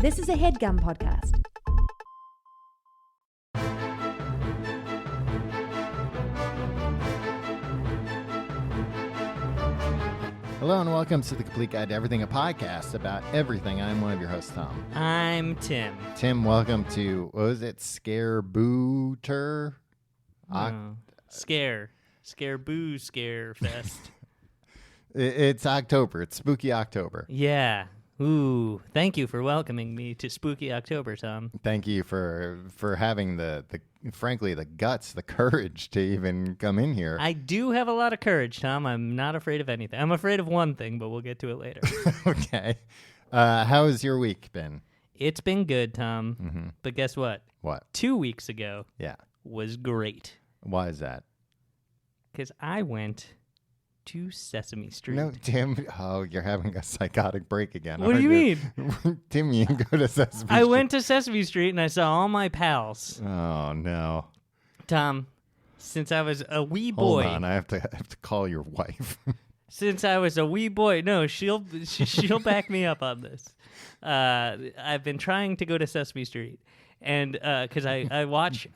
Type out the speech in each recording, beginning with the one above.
This is a HeadGum podcast. Hello and welcome to The Complete Guide to Everything, a podcast about everything. I'm one of your hosts, Tom. I'm Tim. Tim, welcome to, what was it, Scare-Boo-Ter? Scare-Boo-SCARE Fest. It's October. It's Spooky October. Yeah. Ooh, thank you for welcoming me to Spooky October, Tom. Thank you for having frankly, the guts, the courage to even come in here. I do have a lot of courage, Tom. I'm not afraid of anything. I'm afraid of one thing, but we'll get to it later. Okay. How has your week been? It's been good, Tom. Mm-hmm. But guess what? What? 2 weeks ago was great. Why is that? Because I went to Sesame Street. No, Tim. Oh, you're having a psychotic break again. What do you mean? Tim, you can go to Sesame Street. I went to Sesame Street and I saw all my pals. Oh, no. Tom, since I was a wee boy. Hold on, I have to call your wife. Since I was a wee boy, no, she'll back me up on this. I've been trying to go to Sesame Street, and because I watch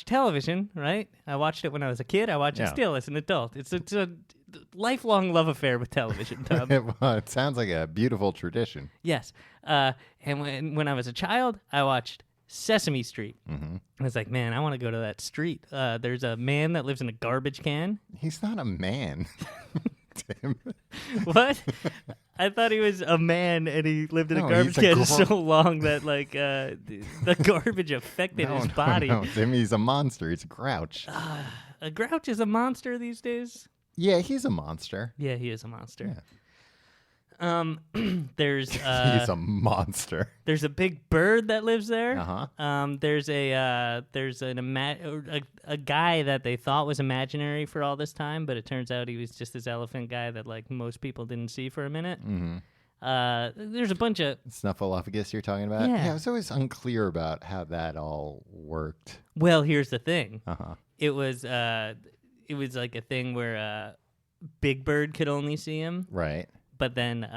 television, right? I watched it when I was a kid. I watch it still as an adult. It's a lifelong love affair with television, Tom. Well, it sounds like a beautiful tradition. Yes, and when I was a child, I watched Sesame Street. Mm-hmm. I was like, man, I want to go to that street. There's a man that lives in a garbage can. He's not a man. Tim. What? I thought he was a man and he lived in a garbage can so long that the garbage affected his body. No, Tim, he's a monster. He's a grouch. A grouch is a monster these days? Yeah, he's a monster. Yeah, he is a monster. Yeah. There's he's a monster. There's a big bird that lives there. Uh-huh. There's a guy that they thought was imaginary for all this time, but it turns out he was just this elephant guy that like most people didn't see for a minute. Mm-hmm. There's a bunch of Snuffleupagus you're talking about? Yeah. I was always unclear about how that all worked. Well, here's the thing. Uh-huh. It was like a thing where Big Bird could only see him. Right. But then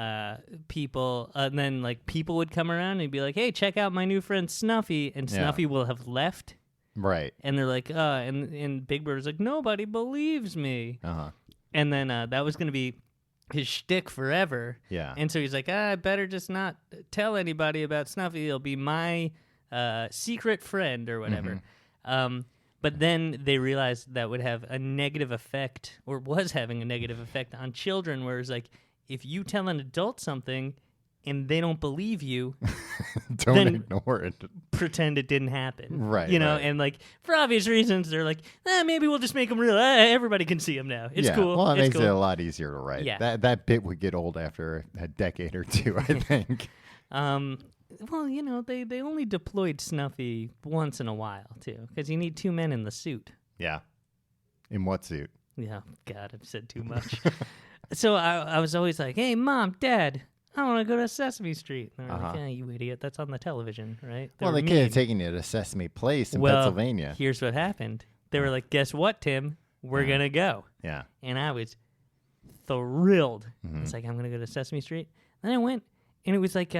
people would come around and be like, "Hey, check out my new friend Snuffy," and Snuffy will have left. Right. And they're like, and Big Bird was like, "Nobody believes me." Uh-huh. And then that was going to be his shtick forever. Yeah. And so he's like, I better just not tell anybody about Snuffy. He'll be my secret friend or whatever. Mm-hmm. But then they realized that would have a negative effect, or was having a negative effect on children, where it's like, if you tell an adult something and they don't believe you, don't ignore it. Pretend it didn't happen. Right. You know, right. and like for obvious reasons, they're like, maybe we'll just make them real. Everybody can see him now. It's cool. Well, it it's makes cool. it a lot easier to write. Yeah. That bit would get old after a decade or two, I think. Well, you know, they only deployed Snuffy once in a while, too, because you need two men in the suit. Yeah. In what suit? Yeah, God, I've said too much. So I was always like, hey, Mom, Dad, I want to go to Sesame Street. And they're like, yeah, you idiot, that's on the television, right? They could have taken you to Sesame Place in Pennsylvania. Here's what happened. They were like, guess what, Tim? We're going to go. Yeah. And I was thrilled. Mm-hmm. It's like, I'm going to go to Sesame Street. Then I went, and it was like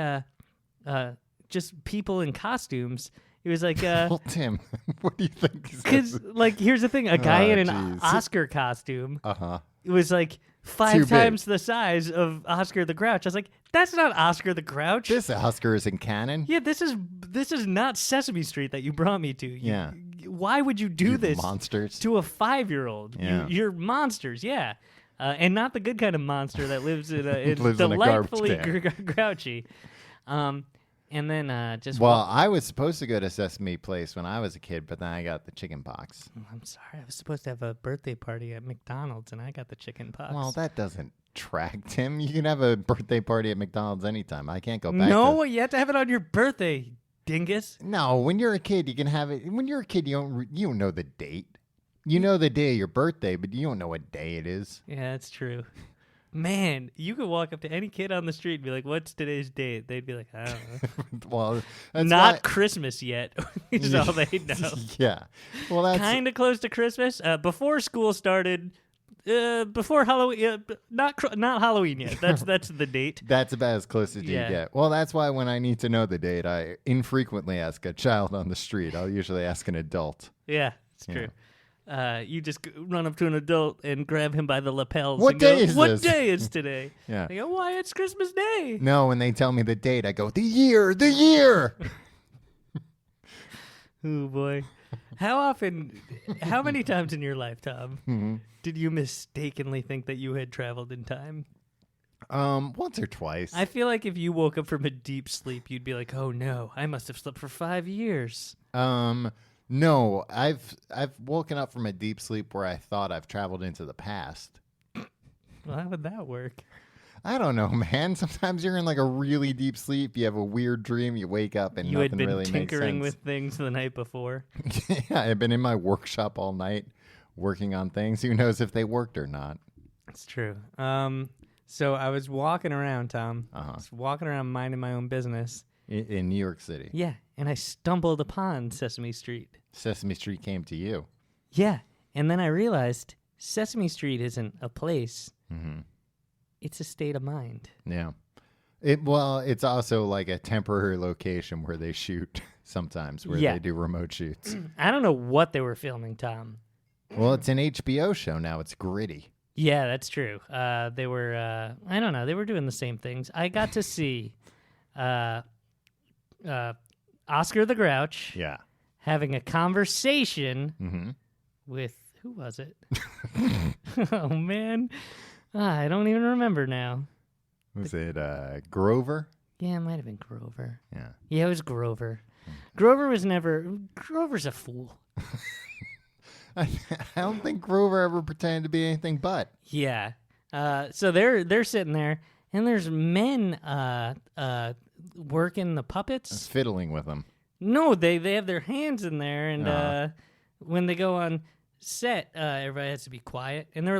just people in costumes. It was like... well, Tim, what do you think? Because, like, here's the thing. A guy in an Oscar costume it was like 5 times the size of Oscar the Grouch. I was like, that's not Oscar the Grouch. This Oscar is in canon? Yeah, this is not Sesame Street that you brought me to. Why would you do this monsters. To a 5-year-old? Yeah. You're monsters, yeah. And not the good kind of monster that lives in a delightfully grouchy. And then I was supposed to go to Sesame Place when I was a kid, but then I got the chicken pox. Oh, I'm sorry. I was supposed to have a birthday party at McDonald's, and I got the chicken pox. Well, that doesn't track, Tim. You can have a birthday party at McDonald's anytime. I can't go back. No, you have to have it on your birthday, dingus. No, when you're a kid, you can have it. When you're a kid, you don't know the date. You know the day of your birthday, but you don't know what day it is. Yeah, that's true. Man, you could walk up to any kid on the street and be like, what's today's date? They'd be like, I don't know. Well, that's not Christmas yet is all they know. Yeah. Well, that's kind of close to Christmas. Before school started, before Halloween. Not Halloween yet. That's the date. That's about as close as you Yeah. get. Well, that's why when I need to know the date, I infrequently ask a child on the street. I'll usually ask an adult. Yeah, it's true. You just run up to an adult and grab him by the lapels. What and go, day is what this?" day is today? Yeah. They go, why, it's Christmas Day. No, when they tell me the date, I go, the year. Oh, boy. How many times in your life, Tom, did you mistakenly think that you had traveled in time? Once or twice. I feel like if you woke up from a deep sleep, you'd be like, oh, no, I must have slept for 5 years. No, I've woken up from a deep sleep where I thought I've traveled into the past. Well, how would that work? I don't know, man. Sometimes you're in like a really deep sleep. You have a weird dream. You wake up and You nothing had been really makes sense. tinkering with things the night before. Yeah, I've been in my workshop all night working on things. Who knows if they worked or not? It's true. So I was walking around, Tom. Uh-huh. Just walking around minding my own business. In New York City. Yeah, and I stumbled upon Sesame Street. Sesame Street came to you. Yeah, and then I realized Sesame Street isn't a place. Mm-hmm. It's a state of mind. Yeah. It's also like a temporary location where they shoot sometimes, where Yeah. they do remote shoots. I don't know what they were filming, Tom. Well, it's an HBO show now. It's gritty. Yeah, that's true. They were, I don't know, they were doing the same things. I got to see Oscar the Grouch Yeah. having a conversation Mm-hmm. with, who was it? Oh, man. I don't even remember now. Was it Grover? Yeah, it might have been Grover. Yeah. Yeah, it was Grover. Grover's a fool. I don't think Grover ever pretended to be anything but. Yeah. So they're sitting there, and there's men working the puppets. Fiddling with them. No, they have their hands in there, and Uh-huh. when they go on set, everybody has to be quiet, and there were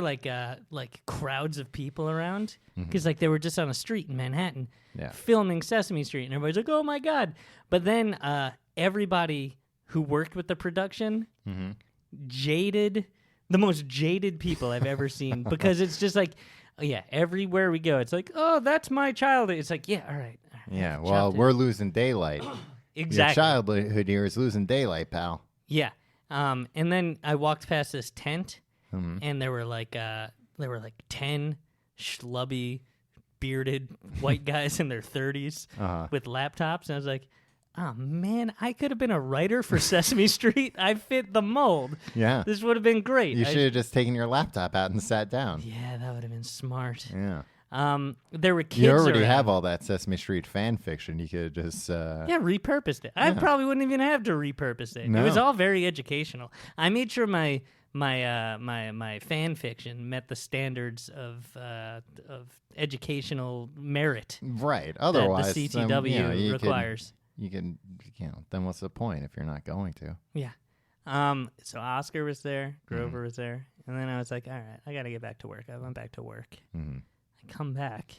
like crowds of people around because like they were just on a street in Manhattan Yeah. filming Sesame Street, and everybody's like, "Oh my god!" But then everybody who worked with the production Mm-hmm. the most jaded people I've ever seen because it's just like, oh, yeah, everywhere we go, it's like, oh, that's my childhood. It's like, yeah, all right. Yeah, well, we're losing daylight. Exactly. Your childhood here is losing daylight, pal. Yeah. And then I walked past this tent, Mhm. and there were like 10 schlubby, bearded white guys in their 30s Uh-huh. with laptops, and I was like, oh man, I could have been a writer for Sesame Street. I fit the mold. Yeah. This would have been great. You should have just taken your laptop out and sat down. Yeah, that would have been smart. Yeah. There were kids. You already around. have all that Sesame Street fan fiction. You could just... Yeah, repurposed it. I probably wouldn't even have to repurpose it. No. It was all very educational. I made sure my fan fiction met the standards of educational merit Right. that Otherwise... the CTW you requires. then what's the point if you're not going to? Yeah. So Oscar was there, Grover was there, and then I was like, all right, I got to get back to work. I went back to work. Mm-hmm. I come back.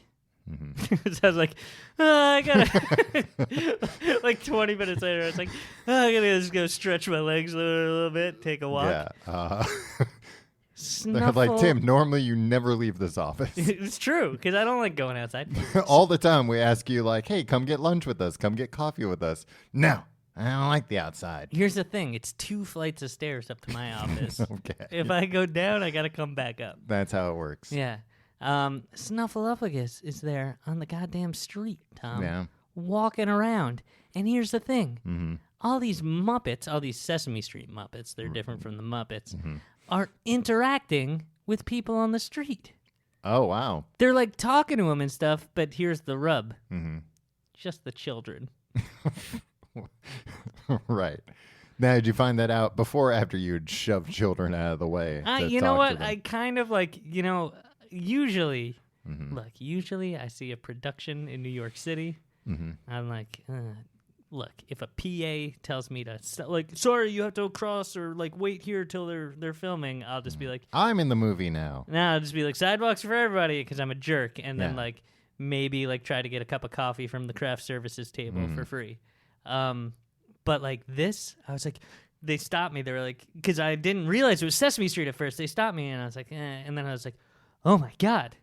Mm-hmm. So I was like, I gotta. Like 20 minutes later, I was like, I gotta just go stretch my legs a little bit, take a walk. Yeah. They're Snuffle. like, Tim, normally you never leave this office. It's true, because I don't like going outside. All the time we ask you, like, hey, come get lunch with us. Come get coffee with us. No, I don't like the outside. Here's the thing: it's 2 flights of stairs up to my office. Okay. If I go down, I gotta come back up. That's how it works. Yeah. Snuffleupagus is there on the goddamn street, Tom. Yeah. Walking around. And here's the thing. Mm-hmm. All these Muppets, all these Sesame Street Muppets, they're different from the Muppets, Mm-hmm. are interacting with people on the street. Oh, wow. They're like talking to them and stuff, but here's the rub. Mm-hmm. Just the children. Right. Now, did you find that out before or after you'd shoved children out of the way? to You know talk what? to them? I kind of like, usually, Mhm. look, usually I see a production in New York City. Mhm. I'm like, look, if a PA tells me to, sorry, you have to cross or like wait here till they're filming, I'll just be like, I'm in the movie now. no, I'll just be like, sidewalks for everybody because I'm a jerk. And then Yeah. like maybe like try to get a cup of coffee from the craft services table for free. But like this, I was like, they stopped me. They were like, because I didn't realize it was Sesame Street at first. They stopped me, and I was like, and then I was like, oh my God.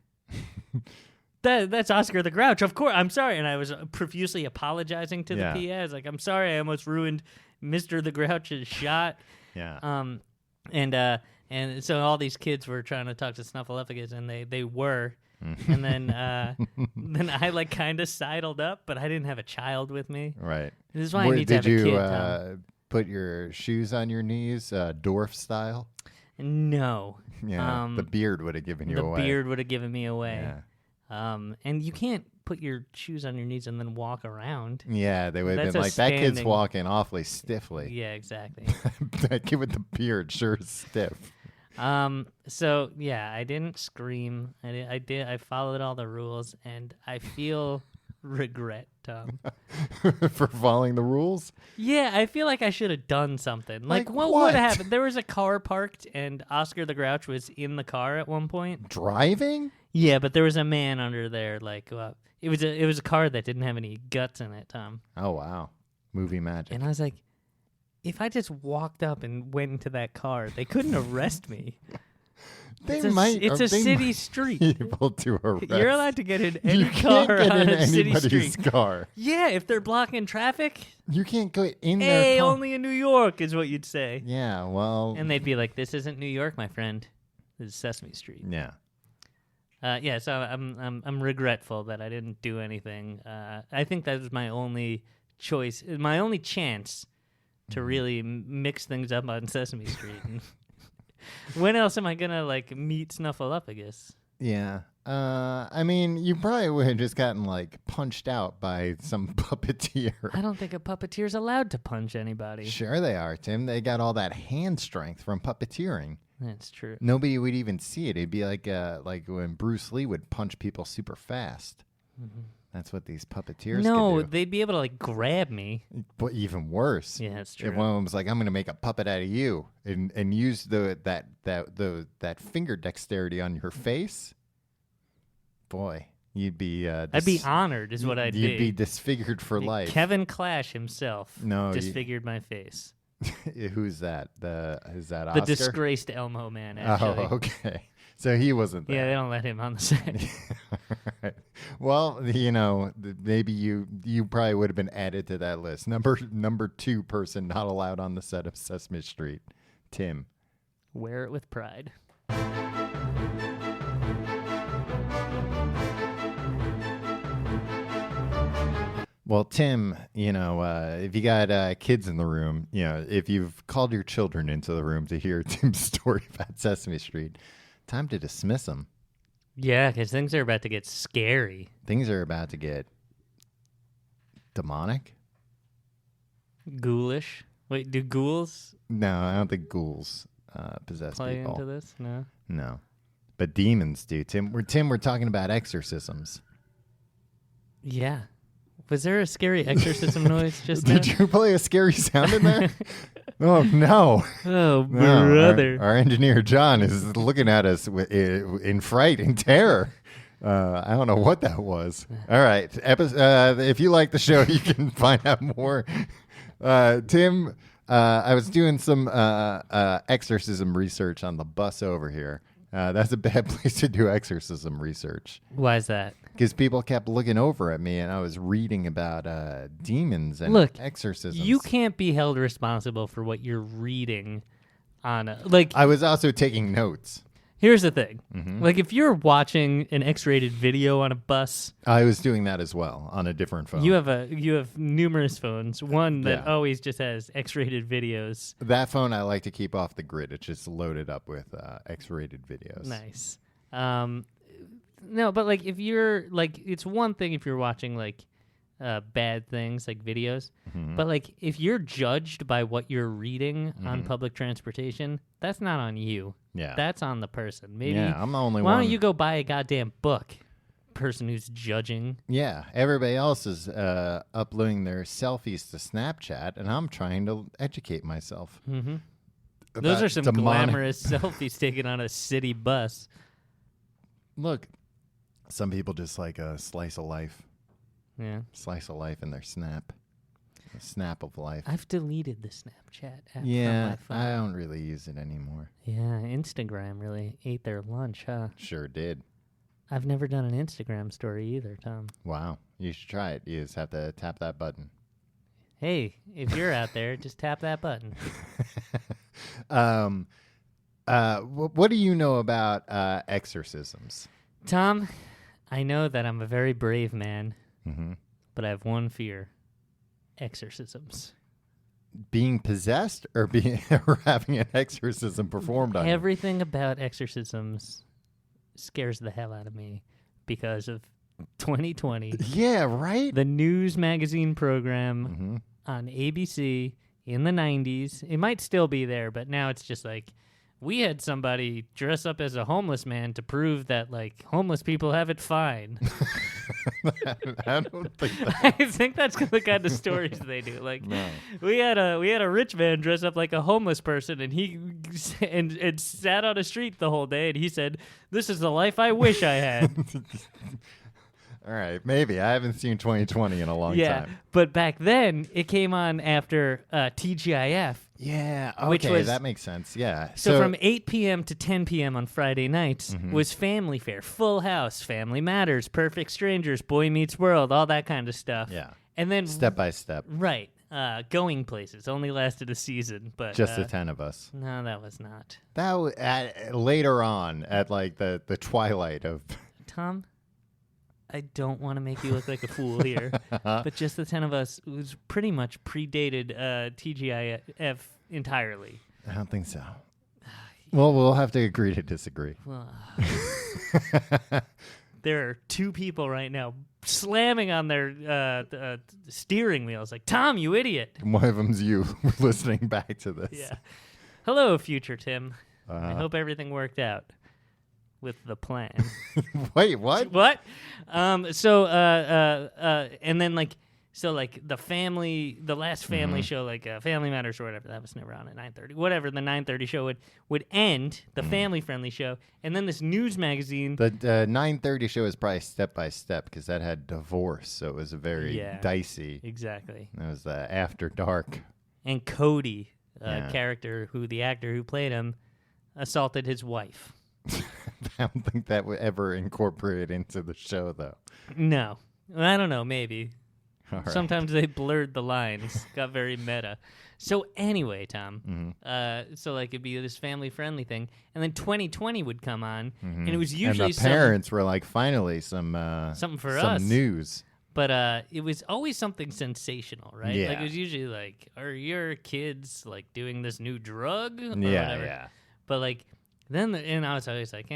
That's Oscar the Grouch. Of course, I'm sorry. And I was profusely apologizing to the PA. I was like, I'm sorry, I almost ruined Mr. the Grouch's shot. Yeah. And so all these kids were trying to talk to Snuffleupagus, and they were. And then I like kind of sidled up, but I didn't have a child with me. Right. This is why I need to have a kid. Did you Tom. put your shoes on your knees, dwarf style? No. Yeah. The beard would have given you away. The beard would have given me away. Yeah. And you can't put your shoes on your knees and then walk around. Yeah, they would have been like, that kid's walking awfully stiffly. Yeah, exactly. That kid with the beard sure is stiff. So yeah, I didn't scream. I followed all the rules, and I feel regret, Tom. For following the rules? Yeah, I feel like I should have done something. Like what would have happened? There was a car parked, and Oscar the Grouch was in the car at one point. Driving? Yeah, but there was a man under there. Like it was a car that didn't have any guts in it, Tom. Oh wow, movie magic. And I was like, if I just walked up and went into that car, they couldn't arrest me. It's a city street. Be able to arrest. You're allowed to get in any you car can't get on in a city anybody's street. car. Yeah, if they're blocking traffic. You can't go in Hey, their car. only in New York is what you'd say. Yeah, well. And they'd be like, "This isn't New York, my friend. This is Sesame Street." Yeah. Yeah. So I'm regretful that I didn't do anything. I think that was my only choice, my only chance to really mix things up on Sesame Street. When else am I gonna like meet Snuffleupagus? Yeah. I mean, you probably would have just gotten like punched out by some puppeteer. I don't think a puppeteer's allowed to punch anybody. Sure they are, Tim. They got all that hand strength from puppeteering. That's true. Nobody would even see it. It'd be like when Bruce Lee would punch people super fast. Mm-hmm. That's what these puppeteers could do. They'd be able to like grab me. But even worse. Yeah, that's true. If one of them was like, "I'm going to make a puppet out of you," and use that finger dexterity on your face, boy, you'd be. I'd be honored, is what I'd be. You'd be disfigured for life. Kevin Clash himself disfigured my face. Who's that? Is that Oscar? The disgraced Elmo man, actually. Oh, okay. So he wasn't there. Yeah, they don't let him on the set. Right. Well, maybe you probably would have been added to that list. Number 2 person not allowed on the set of Sesame Street, Tim. Wear it with pride. Well, Tim, if you got kids in the room, if you've called your children into the room to hear Tim's story about Sesame Street, time to dismiss them. Yeah, because things are about to get scary. Things are about to get demonic. Ghoulish. Wait, do ghouls No, I don't think ghouls possess play people. into this? No. No. But demons do, Tim. We're talking about exorcisms. Yeah. Was there a scary exorcism noise just Did now? you play a scary sound in there? Oh, no. Oh, No, brother. Our engineer, John, is looking at us in fright and terror. I don't know what that was. All right. If you like the show, you can find out more. Tim, I was doing some exorcism research on the bus over here. That's a bad place to do exorcism research. Why is that? Because people kept looking over at me, and I was reading about demons and exorcisms. You can't be held responsible for what you're reading on I was also taking notes. Here's the thing. Mm-hmm. Like, if you're watching an X-rated video on a bus... I was doing that as well on a different phone. You have numerous phones. One that always just has X-rated videos. That phone I like to keep off the grid. It's just loaded up with X-rated videos. Nice. No, but, like, if you're... Like, it's one thing if you're watching, like, bad things, like videos. Mm-hmm. But, like, if you're judged by what you're reading on public transportation, that's not on you. Yeah. That's on the person. Maybe. Yeah, I'm the only one. Why don't you go buy a goddamn book? Person who's judging. Yeah, everybody else is uploading their selfies to Snapchat, and I'm trying to educate myself. Mm-hmm. Those are some glamorous selfies taken on a city bus. Look, some people just like a slice of life. Yeah. Slice of life in their snap. snap of life. I've deleted the Snapchat app from Yeah, my phone. I don't really use it anymore. Yeah, Instagram really ate their lunch, huh? Sure did. I've never done an Instagram story either, Tom. Wow. You should try it. You just have to tap that button. Hey, if you're out there, just tap that button. What do you know about exorcisms? Tom, I know that I'm a very brave man, Mm-hmm. but I have one fear. Exorcisms. Being possessed or or having an exorcism performed on you? Everything about exorcisms scares the hell out of me because of 2020. Yeah, right? The news magazine program Mm-hmm. on ABC in the 90s. It might still be there, but now it's just like, we had somebody dress up as a homeless man to prove that, like, homeless people have it fine. I don't think that. I think that's the kind of stories they do. Like, No. we had a rich man dress up like a homeless person, and he and sat on a street the whole day, and he said, "This is the life I wish I had." All right, maybe. I haven't seen 2020 in a long time. But back then it came on after TGIF. Yeah, okay, Which was- that makes sense. Yeah. So from 8 p.m. to 10 p.m. on Friday nights Mm-hmm. was Family Fare, Full House, Family Matters, Perfect Strangers, Boy Meets World, all that kind of stuff. Yeah. And then Step by step. right, Going Places only lasted a season, but Just the 10 of us. no, that was not. That was later on at like the twilight of Tom, I don't want to make you look like a fool here, but Just the 10 of Us was pretty much predated TGIF entirely. I don't think so. Well, we'll have to agree to disagree. Well, there are two people right now slamming on their steering wheels like, Tom, you idiot. One of them's you listening back to this. Yeah. Hello, future Tim. I Uh, hope everything worked out with the plan. wait, what? What? And then like, so like the last family show, like Family Matters or whatever, that was never on at 9:30. Whatever, the 9:30 show would end, the family-friendly show, and then this news magazine. The 9:30 show is probably step by step because that had divorce, so it was a very dicey. Exactly. It was after dark. And Cody, Yeah. character the actor who played him, assaulted his wife. I don't think that would ever incorporate into the show, though. No, I don't know. Maybe. All right. Sometimes they blurred the lines, got very meta. So anyway, Tom, so like it'd be this family-friendly thing, and then 2020 would come on, and it was usually and the parents were like, finally, some something for some us. news. But it was always something sensational, right? Yeah. Like it was usually like, are your kids like doing this new drug or Yeah, whatever? yeah. But like then, and I was always like,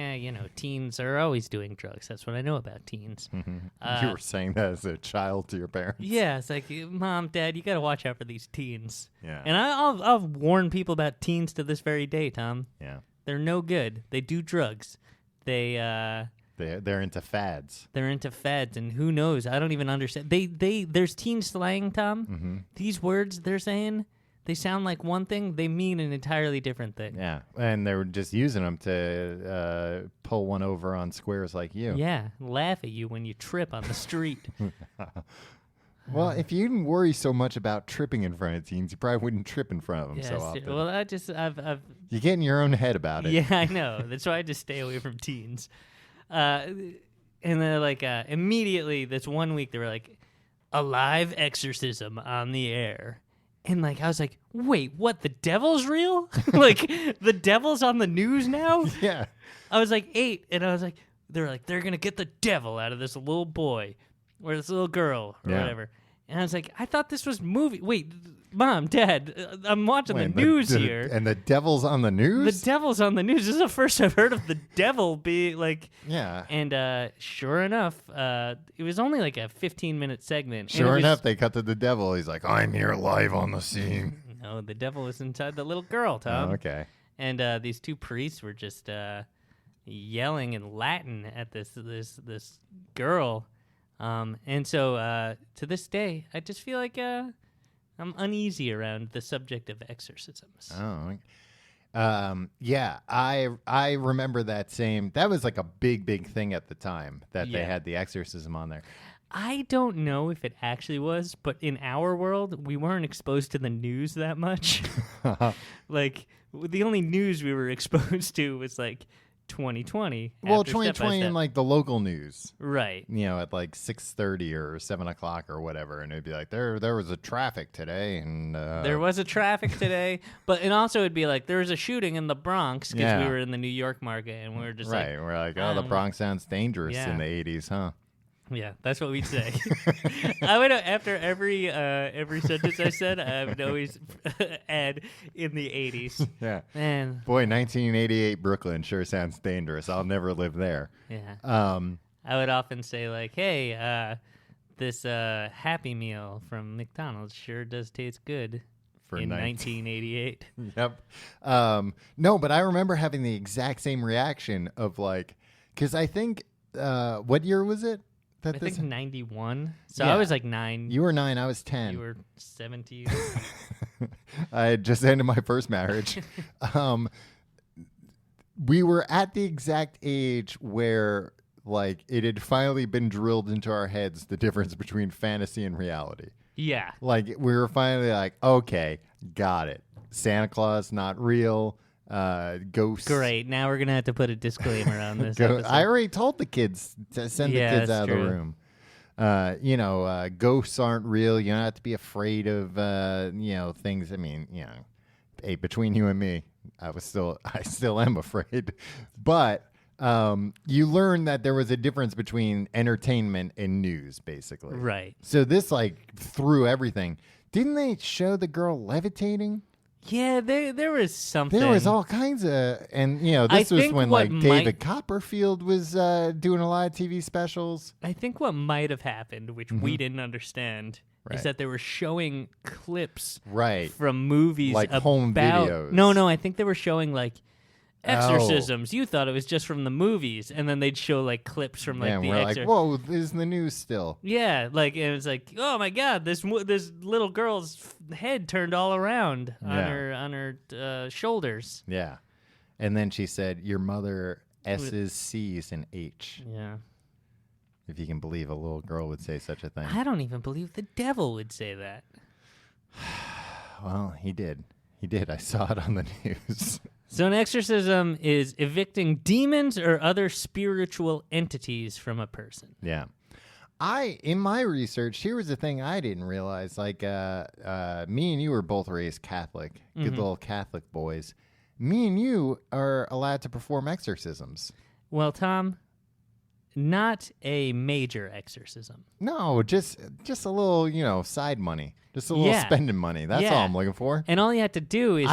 teens are always doing drugs. That's what I know about teens. You were saying that as a child to your parents. Yeah, it's like, Mom, Dad, you got to watch out for these teens. Yeah. And I'll warn people about teens to this very day, Tom. Yeah. They're no good. They do drugs. They're into fads. into fads, and who knows? I don't even understand. There's teen slang, Tom. Mm-hmm. These words they're saying, they sound like one thing. They mean an entirely different thing. Yeah. And they were just using them to pull one over on squares like you. Yeah, laugh at you when you trip on the street. Well, if you didn't worry so much about tripping in front of teens, you probably wouldn't trip in front of them so often. Well, I've You get in your own head about it. Yeah, I know. That's why I just stay away from teens. And then, like, immediately, this one week, they were like, a live exorcism on the air. And, like, I was like, wait, what? The devil's real? Like, the devil's on the news now? Yeah. I was like 8, and I was like, they're going to get the devil out of this little boy or this little girl or whatever. And I was like, I thought this was movie. Wait, Mom, Dad, I'm watching the news here. And the devil's on the news? The devil's on the news. This is the first I've heard of the devil being like. Yeah. And sure enough, it was only like a 15-minute segment. Sure enough, they cut to the devil. He's like, I'm here live on the scene. No, the devil was inside the little girl, Tom. Oh, okay. And these two priests were just yelling in Latin at this girl. And so to this day, I just feel like I'm uneasy around the subject of exorcisms. Oh, yeah. I remember that was like a big thing at the time that they had the exorcism on there. I don't know if it actually was, but in our world, we weren't exposed to the news that much. Like, the only news we were exposed to was, like, 2020. Well, after Step by 2020 Step. in like the local news, Right. at like 6:30 or 7 o'clock or whatever, and it'd be like there was a traffic today, and There was a traffic today, and also it'd be like there was a shooting in the Bronx because we were in the New York market, and we were just right. We're like, oh, the Bronx sounds dangerous in the 80s, huh? Yeah, that's what we'd say. I would after every sentence I said, I would always add in the 80s. Yeah. Man. Boy, 1988 Brooklyn sure sounds dangerous. I'll never live there. Yeah. I would often say like, hey, this Happy Meal from McDonald's sure does taste good. In 1988. Yep. No, but I remember having the exact same reaction of like, because I think, what year was it? I think 91. So Yeah. I was like 9. You were 9, I was 10. You were 17. I had just ended my first marriage. We were at the exact age where like it had finally been drilled into our heads the difference between fantasy and reality. Yeah. Like we were finally like, okay, got it. Santa Claus not real. Ghosts. Great. Now we're gonna have to put a disclaimer on this. I already told the kids to send the kids out of true. the room. Ghosts aren't real. You don't have to be afraid of things. I mean, hey, between you and me, I still am afraid. But you learn that there was a difference between entertainment and news, basically. Right. So this like threw everything. Didn't they show the girl levitating? Yeah, there was something. There was all kinds of, and this was when like David Copperfield was doing a lot of TV specials. I think what might have happened, which we didn't understand, is that they were showing clips from movies like about home videos. No, I think they were showing like Exorcisms. You thought it was just from the movies, and then they'd show like clips from like the we're like, whoa, this is the news still. Yeah, like it was like, oh my god, this little girl's head turned all around on her shoulders. Yeah, and then she said, "Your mother S's, C's, and H." Yeah, if you can believe a little girl would say such a thing. I don't even believe the devil would say that. Well, he did. He did. I saw it on the news. So an exorcism is evicting demons or other spiritual entities from a person. Yeah. In my research, here was the thing I didn't realize. Like, me and you were both raised Catholic. Good little Catholic boys. Me and you are allowed to perform exorcisms. Well, Tom, not a major exorcism. No, just a little, side money. Just a little spending money. That's all I'm looking for. And all you have to do is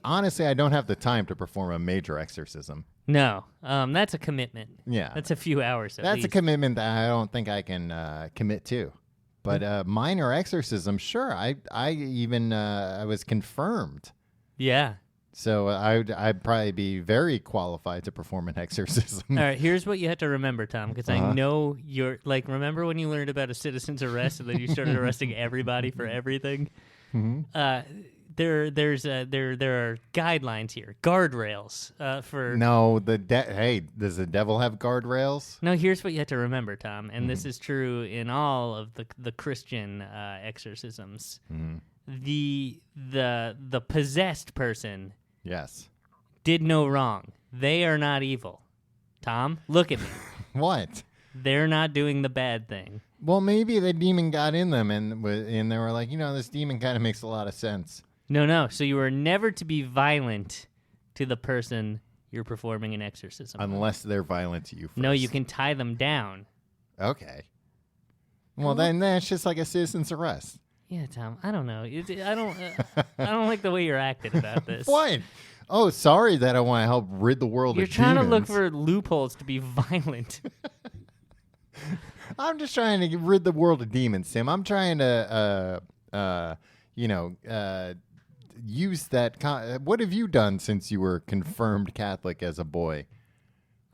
honestly, I don't have the time to perform a major exorcism. No, that's a commitment. Yeah. That's a few hours at That's least. a commitment that I don't think I can commit to. But minor exorcism, sure. I was confirmed. Yeah. So I'd probably be very qualified to perform an exorcism. All right, here's what you have to remember, Tom, because I know you're like, remember when you learned about a citizen's arrest and then you started arresting everybody for everything? Mm-hmm. There are guidelines here, guardrails for. No, hey, does the devil have guardrails? No, here's what you have to remember, Tom, and this is true in all of the Christian exorcisms. Mm-hmm. The possessed person. Yes. Did no wrong. They are not evil. Tom, look at me. What? They're not doing the bad thing. Well, maybe the demon got in them and they were like, this demon kind of makes a lot of sense. No. So you are never to be violent to the person you're performing an exorcism on. Unless they're violent to you first. No, you can tie them down. Okay. Well, then that's just like a citizen's arrest. Yeah, Tom. I don't know. I don't like the way you're acting about this. What? Oh, sorry that I want to help rid the world of demons. You're trying to look for loopholes to be violent. I'm just trying to rid the world of demons, Tim. I'm trying to, use that. What have you done since you were confirmed Catholic as a boy?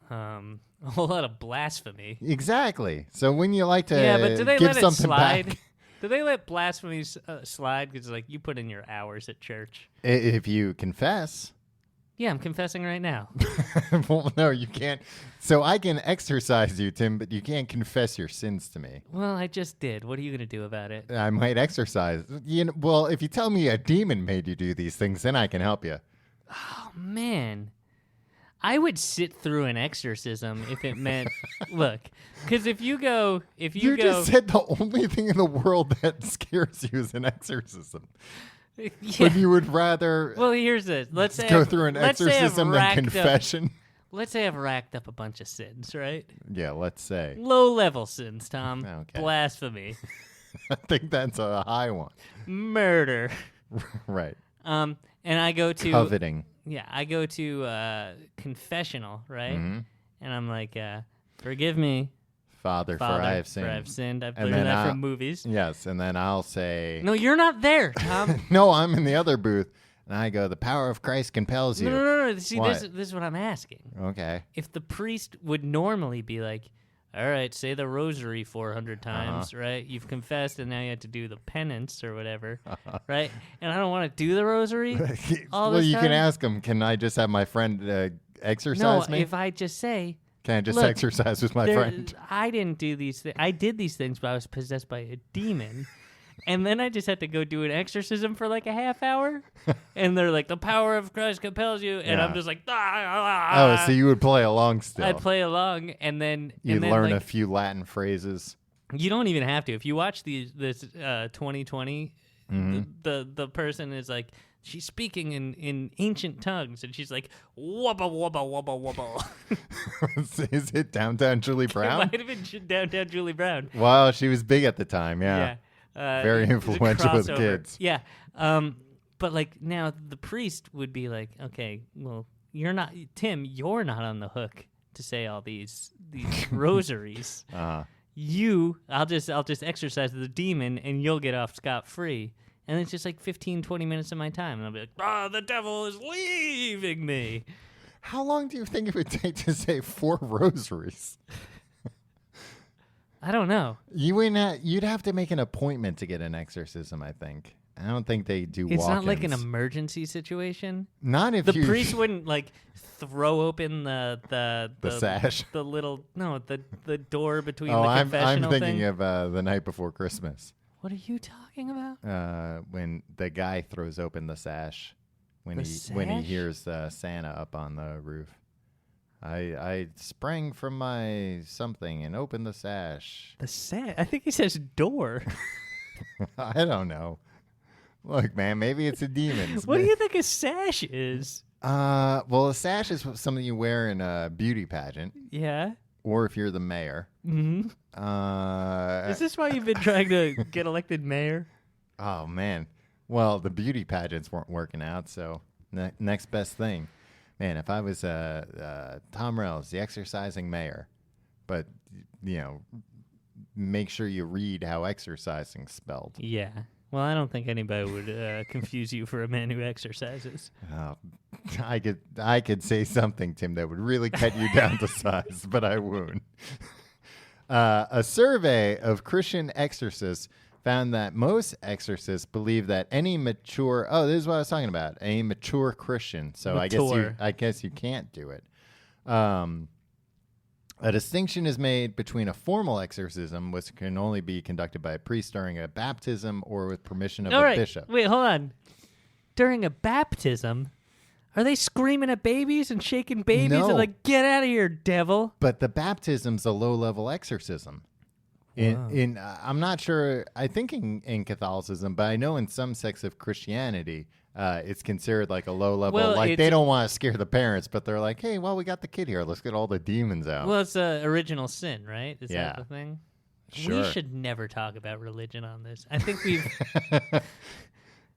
A whole lot of blasphemy. Exactly. So when you like to but do they give let it something slide? back. Do they let blasphemy slide? Because like you put in your hours at church. If you confess. Yeah, I'm confessing right now. Well, no, you can't. So I can exorcise you, Tim, but you can't confess your sins to me. Well, I just did. What are you going to do about it? I might exorcise. Well, if you tell me a demon made you do these things, then I can help you. Oh, man. I would sit through an exorcism if it meant, look, because if you go, You just said the only thing in the world that scares you is an exorcism. yeah. But you would rather Well, here's this. Let's say go through an exorcism than confession. Let's say I've racked up a bunch of sins, right? Yeah, let's say. Low-level sins, Tom. Okay. Blasphemy, I think that's a high one. murder. Right. And I go to Coveting. Yeah, I go to confessional, right? Mm-hmm. And I'm like, forgive me, Father, Father, for I have sinned. for I've sinned. I've And learned then that from movies. Yes, and then I'll say... No, you're not there, Tom. No, I'm in the other booth. And I go, the power of Christ compels you. No. See, What? this is what I'm asking. Okay. If the priest would normally be like, all right, say the rosary 400 times, right? You've confessed, and now you have to do the penance or whatever, right? And I don't want to do the rosary all Well, this you time. can ask him, can I just have my friend exorcise me? if I just say, Can I just look, exercise with my friend? I didn't do these things. I did these things, but I was possessed by a demon. And then I just had to go do an exorcism for like a half hour. And they're like, the power of Christ compels you. And Yeah. I'm just like, Oh, so you would play along still. I'd play along, and then You'd and then, learn like, a few Latin phrases. You don't even have to. If you watch this 2020, the person is like, she's speaking in ancient tongues, and she's like, wubba wubba wubba wubba. Is it Downtown Julie It Brown? might have been Downtown Julie Brown. Wow, she was big at the time, yeah. Very it was a influential with crossover. kids. Yeah. But like now the priest would be like, okay, well, you're not you're not on the hook to say all these rosaries. I'll just exorcise the demon and you'll get off scot-free. And it's just like 15, 20 minutes of my time. And I'll be like, the devil is leaving me. How long do you think it would take to say 4 rosaries? I don't know. You'd have to make an appointment to get an exorcism, I think. I don't think they do It's walk-ins. not like an emergency situation. Not if The you... priest wouldn't like throw open the sash. the little the door between Oh, the I'm confessional thinking thing. of The Night Before Christmas. What are you talking about? When the guy throws open the sash when The he sash? hears Santa up on the roof. I sprang from my something and opened the sash. The sash. I think he says door. I don't know. Look, man, maybe it's a demon. What do you think a sash is? Well, a sash is something you wear in a beauty pageant, Yeah. or if you're the mayor. Mm-hmm. Is this why you've been trying to get elected mayor? Oh man. Well, the beauty pageants weren't working out, so next best thing. Man, if I was Tom Rels, the exercising mayor, but make sure you read how exercising's spelled. Yeah. Well, I don't think anybody would confuse you for a man who exercises. I could say something, Tim, that would really cut you down to size, but I won't. A survey of Christian exorcists found that most exorcists believe that any mature... Oh, this is what I was talking about. Any mature Christian. So I guess you can't do it. A distinction is made between a formal exorcism, which can only be conducted by a priest during a baptism or with permission of a bishop. Wait, hold on. During a baptism, are they screaming at babies and shaking babies No. and like, get out of here, devil? But the baptism's a low-level exorcism. In I'm not sure. I think in Catholicism, but I know in some sects of Christianity, it's considered like a low level. Well, like they don't want to scare the parents, but they're like, "Hey, well, we got the kid here. Let's get all the demons out." Well, it's original sin, right? Is Yeah. that the thing? Sure. We should never talk about religion on this. I think we've...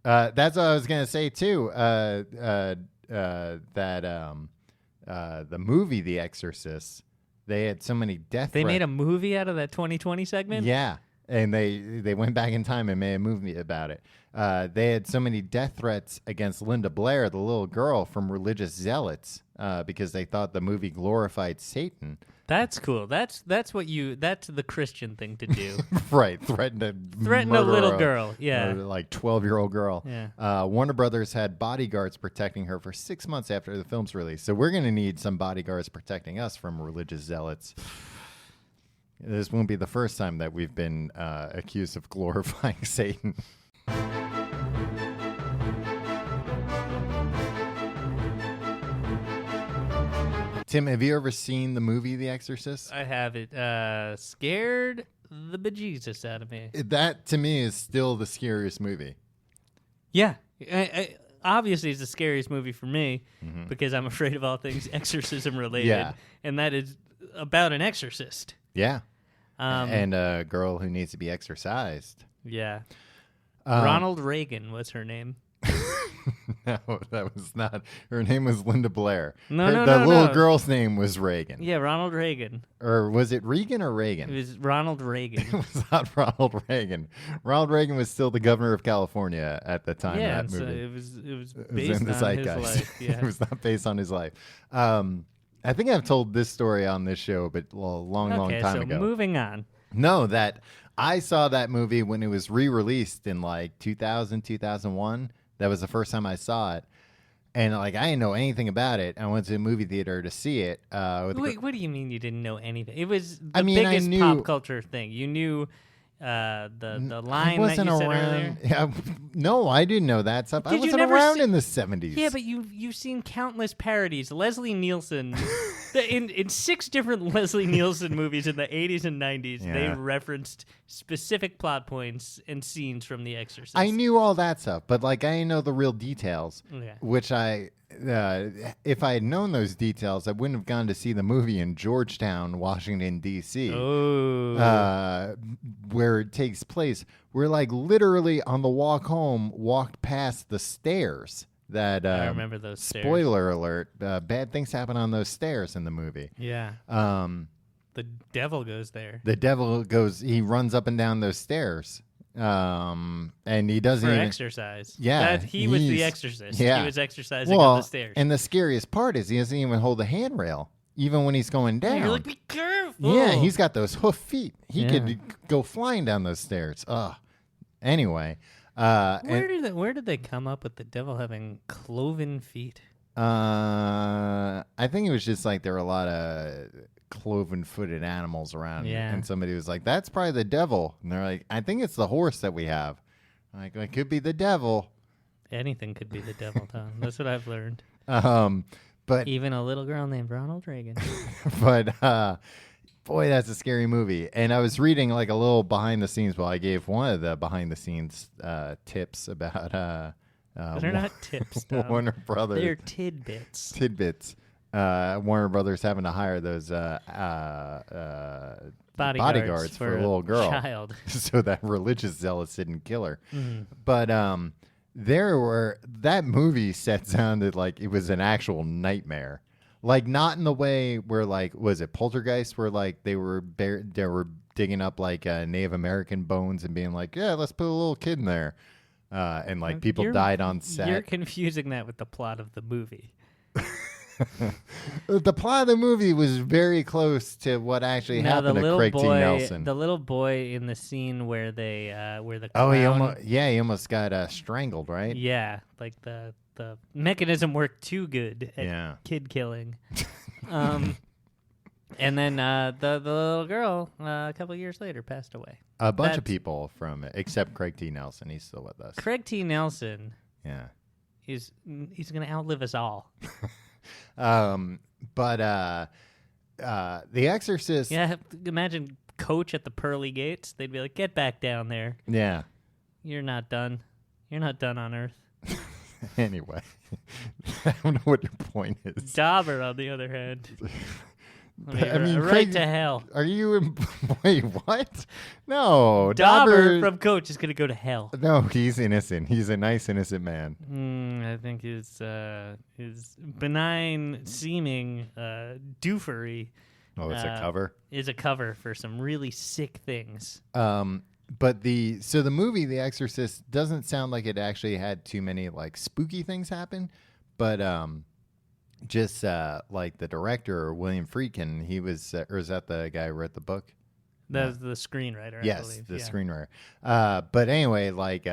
That's what I was gonna say too. That the movie The Exorcist, they had so many death. They made a movie out of that 2020 segment? Yeah, and they went back in time and made a movie about it. They had so many death threats against Linda Blair, the little girl, from religious zealots because they thought the movie glorified Satan. That's cool. That's the Christian thing to do. Right, threaten to Threaten a murder little girl. Yeah. like 12-year-old girl. Yeah. Warner Brothers had bodyguards protecting her for 6 months after the film's release. So we're going to need some bodyguards protecting us from religious zealots. This won't be the first time that we've been accused of glorifying Satan. Tim, have you ever seen the movie The Exorcist? I have it. Scared the bejesus out of me. That, to me, is still the scariest movie. Yeah. Obviously, it's the scariest movie for me because I'm afraid of all things exorcism related. Yeah. And that is about an exorcist. Yeah. And a girl who needs to be exorcised. Yeah. Ronald Reagan was her name. No, that was not. Her name was Linda Blair. No, the little girl's name was Reagan. Yeah, Ronald Reagan. Or was it Regan or Reagan? It was Ronald Reagan. It was not Ronald Reagan. Ronald Reagan was still the governor of California at the time Yeah, of that movie. it was It based was in the on zeitgeist. his life. Yeah. It was not based on his life. I think I've told this story on this show, but a long time ago. Moving on. No, that I saw that movie when it was re-released in like 2000, 2001. That was the first time I saw it. And like I didn't know anything about it. I went to a movie theater to see it. Wait, what do you mean you didn't know anything? It was the I biggest knew, pop culture thing. You knew the line that you said earlier. Yeah, no, I didn't know that stuff. I Did you wasn't never around see- in the 70s. Yeah, but you've seen countless parodies. Leslie Nielsen, in 6 different Leslie Nielsen movies in the 80s and 90s, they Yeah. referenced specific plot points and scenes from The Exorcist. I knew all that stuff, but like I didn't know the real details. Yeah. Which if I had known those details, I wouldn't have gone to see the movie in Georgetown, Washington D.C. Oh. Where it takes place. We're like literally on the walk home, walked past the stairs. That I remember those stairs. Spoiler alert: bad things happen on those stairs in the movie. Yeah. The devil goes there. The devil goes. He runs up and down those stairs. And he doesn't For even exercise. Yeah, He was the he's- exorcist. yeah. He was exercising well, on the stairs. and the scariest part is he doesn't even hold the handrail, even when he's going down. You're like, be careful. Yeah, he's got those hoof feet. He Yeah. could go flying down those stairs. Ugh. Anyway, Where did they come up with the devil having cloven feet? I think it was just like there were a lot of cloven-footed animals around, Yeah. and somebody was like, "That's probably the devil," and they're like, "I think it's the horse that we have." I'm like, it could be the devil. Anything could be the devil, Tom. That's what I've learned. But Even a little girl named Ronald Reagan. boy, that's a scary movie. And I was reading like a little behind the scenes. Well, I gave one of the behind the scenes tips about They're not tips, Tom. Warner Brothers. They're tidbits. Tidbits. Warner Brothers having to hire those bodyguards for a little girl, child. so that religious zealots didn't kill her. Mm-hmm. But that movie sounded like it was an actual nightmare. Like not in the way where like was it Poltergeist where like they were digging up like Native American bones and being like, yeah, let's put a little kid in there, and like people died on set. You're confusing that with the plot of the movie. The plot of the movie was very close to what actually happened to Craig T. Nelson. The little boy in the scene where they where the Oh, clown, he almost got strangled, right? yeah, like the mechanism worked too good at Yeah. kid killing. And then the little girl a couple years later passed away. A bunch of That's- people from it, except Craig T. Nelson. He's still with us. Craig T. Nelson Yeah. he's going to outlive us all. But The Exorcist. Yeah, imagine Coach at the pearly gates. They'd be like, "Get back down there. Yeah. You're not done. You're not done on Earth." Anyway, I don't know what your point is. Dauber, on the other hand, I mean, right Craig- to hell. Are you? Wait, what? No, Dauber from Coach is going to go to hell. No, he's innocent. He's a nice, innocent man. I think his benign seeming doofery. Oh, it's a cover. Is a cover for some really sick things. But the movie The Exorcist doesn't sound like it actually had too many like spooky things happen, but just like the director, William Friedkin, he was, or is that the guy who wrote the book? That's the screenwriter, I Yes, believe. the screenwriter. But anyway, like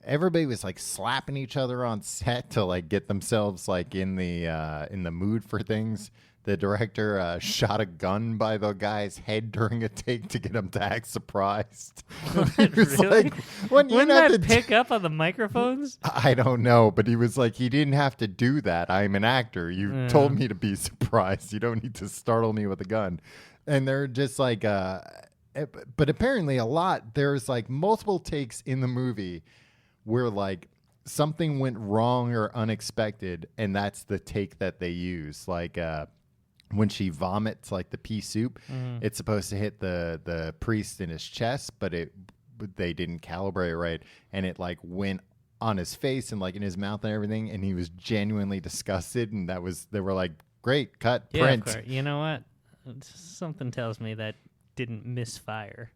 everybody was like slapping each other on set to like get themselves like in the mood for things. The director shot a gun by the guy's head during a take to get him to act surprised. He was Really? like, "Wouldn't that pick up on the microphones? I don't know, but he was like, he didn't have to do that. I'm an actor. You told me to be surprised. You don't need to startle me with a gun. And they're just like, but apparently there's like multiple takes in the movie where like something went wrong or unexpected, and that's the take that they use. Like when she vomits like the pea soup, it's supposed to hit the priest in his chest, but they didn't calibrate it right, and it like went on his face and like in his mouth and everything, and he was genuinely disgusted, and they were like, great, cut, print. Of course. You know what? Something tells me that didn't misfire.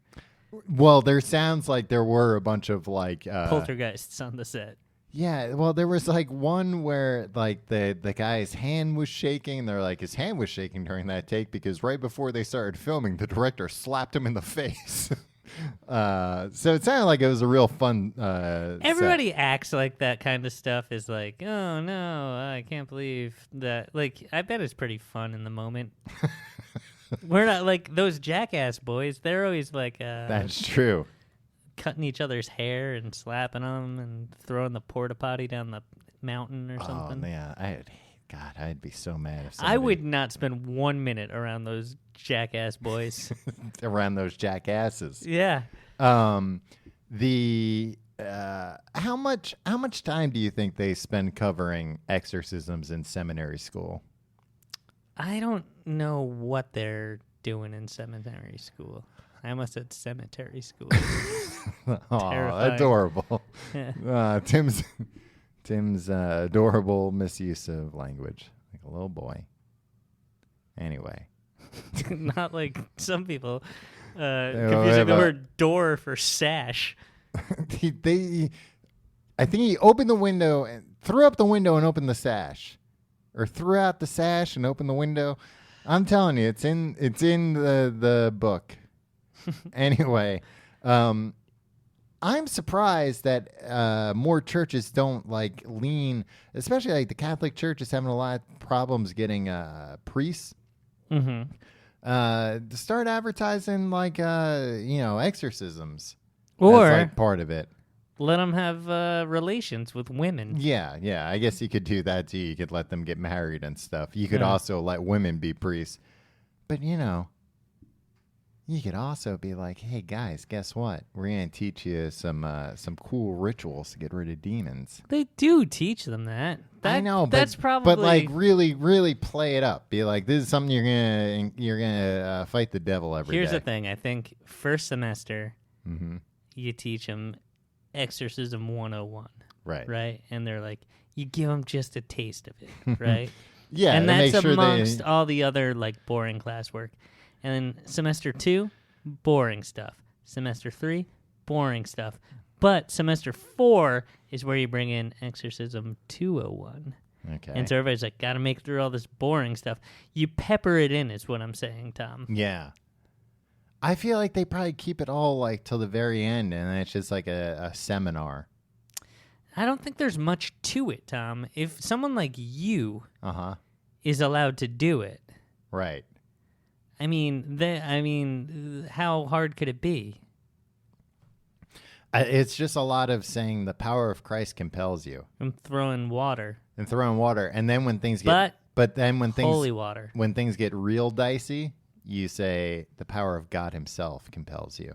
Well, there sounds like there were a bunch of like poltergeists on the set. Yeah, well, there was like one where like the guy's hand was shaking. They're like, his hand was shaking during that take because right before they started filming, the director slapped him in the face. So it sounded like it was a real fun Everybody acts like that kind of stuff is like, oh no, I can't believe that. Like, I bet it's pretty fun in the moment. We're not like those jackass boys. They're always like, that's true. Cutting each other's hair and slapping them and throwing the porta potty down the mountain or something. Oh yeah, I'd be so mad if I would not spend 1 minute around those jackass boys. Around those jackasses. Yeah. How much time do you think they spend covering exorcisms in seminary school? I don't know what they're doing in seminary school. I almost said cemetery school. Oh, adorable. Yeah. Tim's adorable misuse of language, like a little boy. Anyway. Not like some people confusing the word door for sash. I think he opened the window and threw up the window and opened the sash, or threw out the sash and opened the window. I'm telling you, it's in the book. Anyway, I'm surprised that more churches don't like lean, especially like the Catholic Church is having a lot of problems getting priests. To start advertising like exorcisms, or that's like part of it. Let them have relations with women. Yeah. I guess you could do that too. You could let them get married and stuff. You could also let women be priests, but you could also be like, hey guys, guess what? We're gonna teach you some cool rituals to get rid of demons. They do teach them that. I know, that's probably. But like, really, really play it up. Be like, this is something you're gonna fight the devil every day. Here's the thing. I think first semester, you teach them Exorcism 101. Right. And they're like, you give them just a taste of it. Right. Yeah. And that's amongst all the other like boring classwork. And then semester 2, boring stuff. Semester 3, boring stuff. But semester 4 is where you bring in Exorcism 201. Okay. And so everybody's like, got to make through all this boring stuff. You pepper it in is what I'm saying, Tom. Yeah. I feel like they probably keep it all like till the very end, and it's just like a seminar. I don't think there's much to it, Tom. If someone like you is allowed to do it. Right. I mean, how hard could it be? It's just a lot of saying the power of Christ compels you. I'm throwing water. And then when things get holy water. When things get real dicey, you say the power of God himself compels you.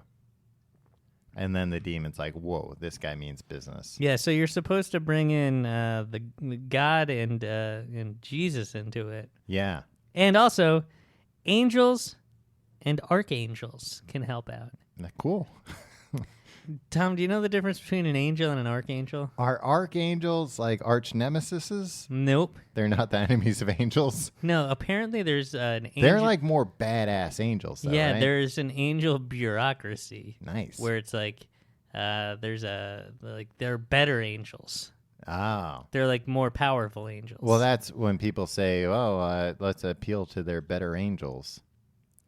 And then the demon's like, whoa, this guy means business. Yeah, so you're supposed to bring in the God and Jesus into it. Yeah. And also, angels and archangels can help out. Cool. Tom, do you know the difference between an angel and an archangel? Are archangels like arch nemesises? Nope. They're not the enemies of angels? No, apparently there's an angel. They're like more badass angels, though, yeah, right? There's an angel bureaucracy. Nice. Where it's like, they're better angels. Oh. They're like more powerful angels. Well, that's when people say, "Oh, let's appeal to their better angels."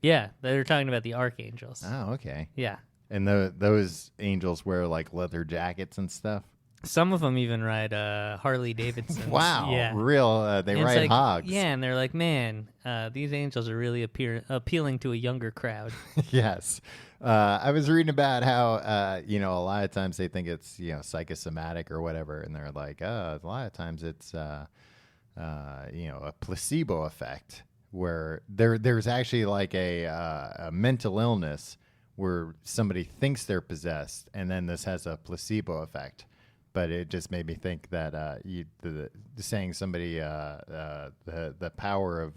yeah, they're talking about the archangels. Oh, okay. Yeah. And those angels wear like leather jackets and stuff. Some of them even ride Harley Davidsons. Wow, Yeah. real. They And it's ride like, hogs. Yeah, and they're like, man, these angels are really appealing to a younger crowd. Yes. I was reading about how a lot of times they think it's psychosomatic or whatever, and they're like, a lot of times it's a placebo effect where there's actually like a mental illness where somebody thinks they're possessed, and then this has a placebo effect. But it just made me think that saying somebody the power of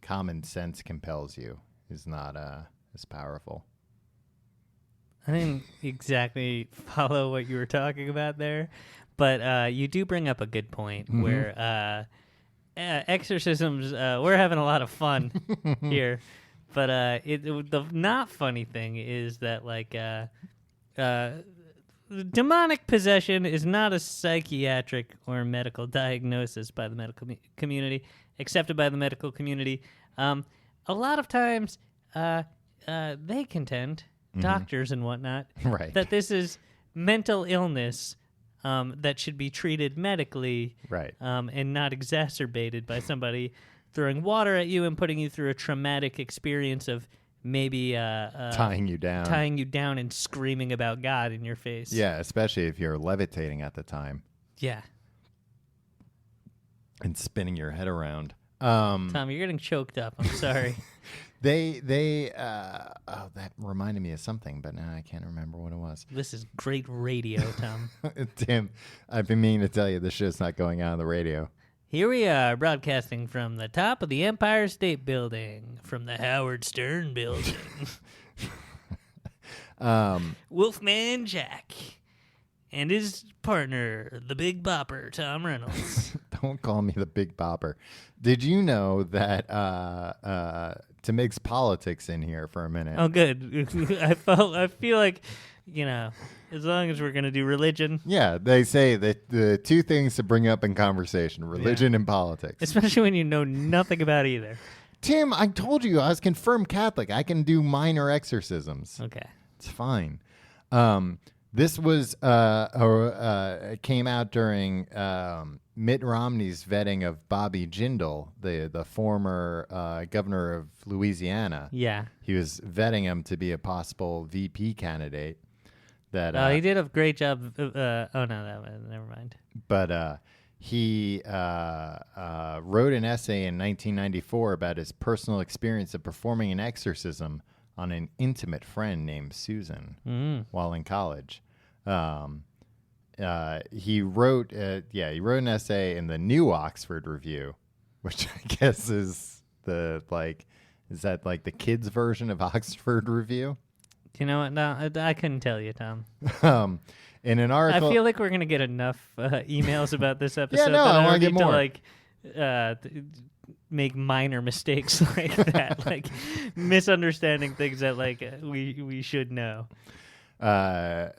common sense compels you is not as powerful. I didn't exactly follow what you were talking about there, but you do bring up a good point where exorcisms, we're having a lot of fun here. But the not funny thing is that demonic possession is not a psychiatric or medical diagnosis by the medical community, accepted by the medical community. A lot of times, they contend, doctors and whatnot, Right. that this is mental illness that should be treated medically, Right. and not exacerbated by somebody throwing water at you and putting you through a traumatic experience of maybe tying you down and screaming about God in your face. Yeah, especially if you're levitating at the time Yeah. and spinning your head around. Tom, you're getting choked up. I'm sorry. That reminded me of something, but now I can't remember what it was. This is great radio, Tom. Tim, I've been meaning to tell you this show's not going out on the radio. Here we are, broadcasting from the top of the Empire State Building, from the Howard Stern Building. Wolfman Jack and his partner, the Big Bopper, Tom Reynolds. Don't call me the Big Bopper. Did you know that to mix politics in here for a minute? Oh, good. I feel like, as long as we're going to do religion. Yeah, they say that the two things to bring up in conversation, religion and politics. Especially when you know nothing about either. Tim, I told you I was confirmed Catholic. I can do minor exorcisms. Okay. It's fine. This was came out during Mitt Romney's vetting of Bobby Jindal, the former governor of Louisiana. Yeah. He was vetting him to be a possible VP candidate. That he did a great job. Never mind. But he wrote an essay in 1994 about his personal experience of performing an exorcism on an intimate friend named Susan while in college. He wrote an essay in the New Oxford Review, which I guess is the kids version of Oxford Review? You know what? No, I couldn't tell you, Tom. In an article, I feel like we're gonna get enough emails about this episode. Yeah, no, that I want to don't get need more. Make minor mistakes like that, like misunderstanding things that we should know. The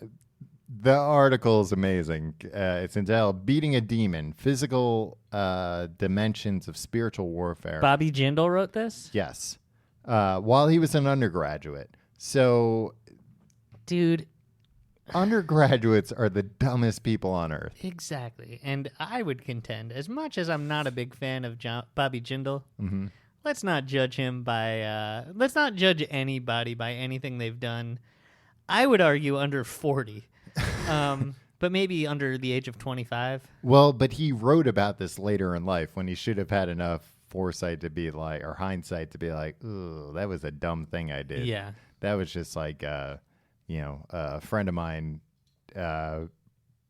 article is amazing. It's entitled "Beating a Demon: Physical Dimensions of Spiritual Warfare." Bobby Jindal wrote this? Yes, while he was an undergraduate. So, dude, undergraduates are the dumbest people on earth. Exactly. And I would contend, as much as I'm not a big fan of Bobby Jindal, let's not judge him by, let's not judge anybody by anything they've done. I would argue under 40, but maybe under the age of 25. Well, but he wrote about this later in life when he should have had enough foresight to be like, or hindsight to be like, ooh, that was a dumb thing I did. Yeah. That was just like, a friend of mine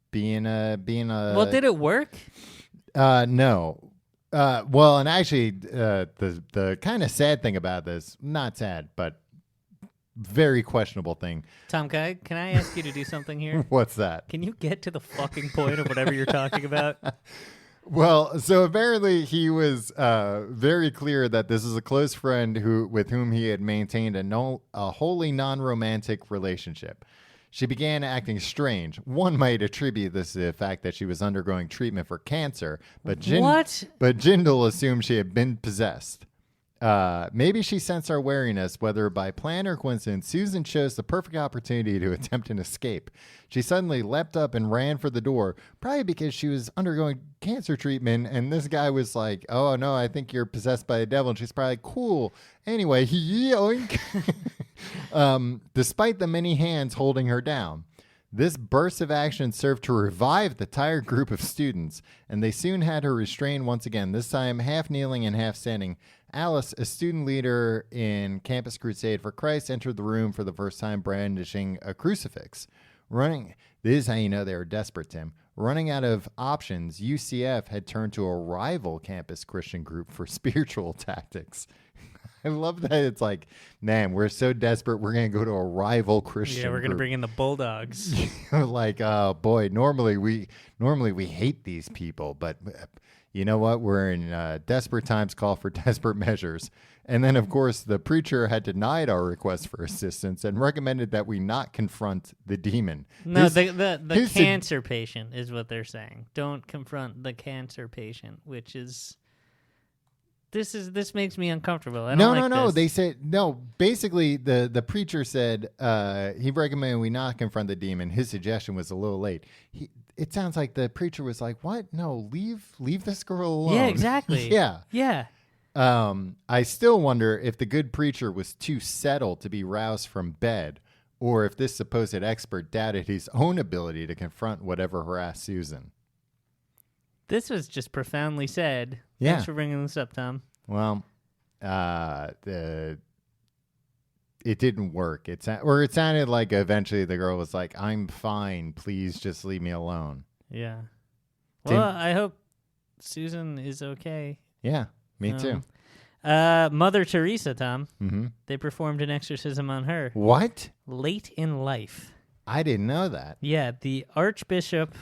being a. Well, did it work? No. Well, and actually, the kind of sad thing about this, not sad, but very questionable thing. Tom, can I ask you to do something here? What's that? Can you get to the fucking point of whatever you're talking about? Well, so apparently he was very clear that this is a close friend with whom he had maintained a wholly non-romantic relationship. She began acting strange. One might attribute this to the fact that she was undergoing treatment for cancer, but Jindal assumed she had been possessed. Maybe she sensed our wariness, whether by plan or coincidence. Susan chose the perfect opportunity to attempt an escape. She suddenly leapt up and ran for the door, probably because she was undergoing cancer treatment, and this guy was like, oh, no, I think you're possessed by a devil. And she's probably like, cool. Anyway, yoink. Despite the many hands holding her down. This burst of action served to revive the tired group of students, and they soon had her restrained once again, this time half kneeling and half standing. Alice, a student leader in Campus Crusade for Christ, entered the room for the first time brandishing a crucifix. This is how you know they were desperate, Tim. Running out of options, UCF had turned to a rival campus Christian group for spiritual tactics. I love that it's like, man, we're so desperate, we're going to go to a rival Christian Yeah, we're going to group. bring in the Bulldogs. Like, oh, boy, normally we hate these people, but you know what? We're in desperate times call for desperate measures. And then, of course, the preacher had denied our request for assistance and recommended that we not confront the demon. No, the cancer patient is what they're saying. Don't confront the cancer patient, which is... This makes me uncomfortable. I don't No. this. They said, no, basically the preacher said he recommended we not confront the demon. His suggestion was a little late. It sounds like the preacher was like, what? No, leave this girl alone. Yeah, exactly. Yeah. I still wonder if the good preacher was too settled to be roused from bed, or if this supposed expert doubted his own ability to confront whatever harassed Susan. This was just profoundly said. Yeah. Thanks for bringing this up, Tom. Well, it didn't work. It sounded like eventually the girl was like, "I'm fine. Please just leave me alone." Yeah. Tim? Well, I hope Susan is okay. Yeah, me too. Mother Teresa, Tom. Mm-hmm. They performed an exorcism on her What? late in life. I didn't know that. Yeah, the Archbishop.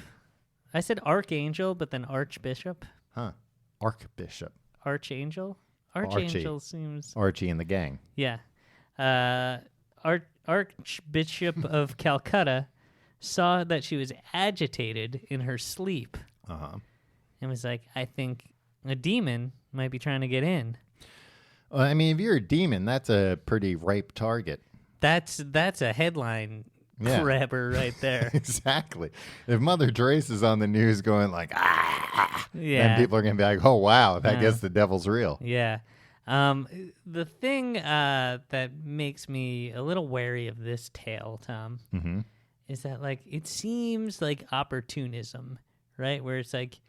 I said Archangel, but then Archbishop. Huh. Archbishop. Archangel? Archie. Archangel seems... Archie and the gang. Yeah. Archbishop of Calcutta saw that she was agitated in her sleep Uh-huh. and was like, I think a demon might be trying to get in. Well, I mean, if you're a demon, that's a pretty ripe target. That's a headline grabber right there. Exactly. If Mother Teresa's on the news going like, Yeah. then people are going to be like, oh, wow, I guess the devil's real. Yeah. The thing that makes me a little wary of this tale, Tom, Mm-hmm. is that like it seems like opportunism, right? Where it's like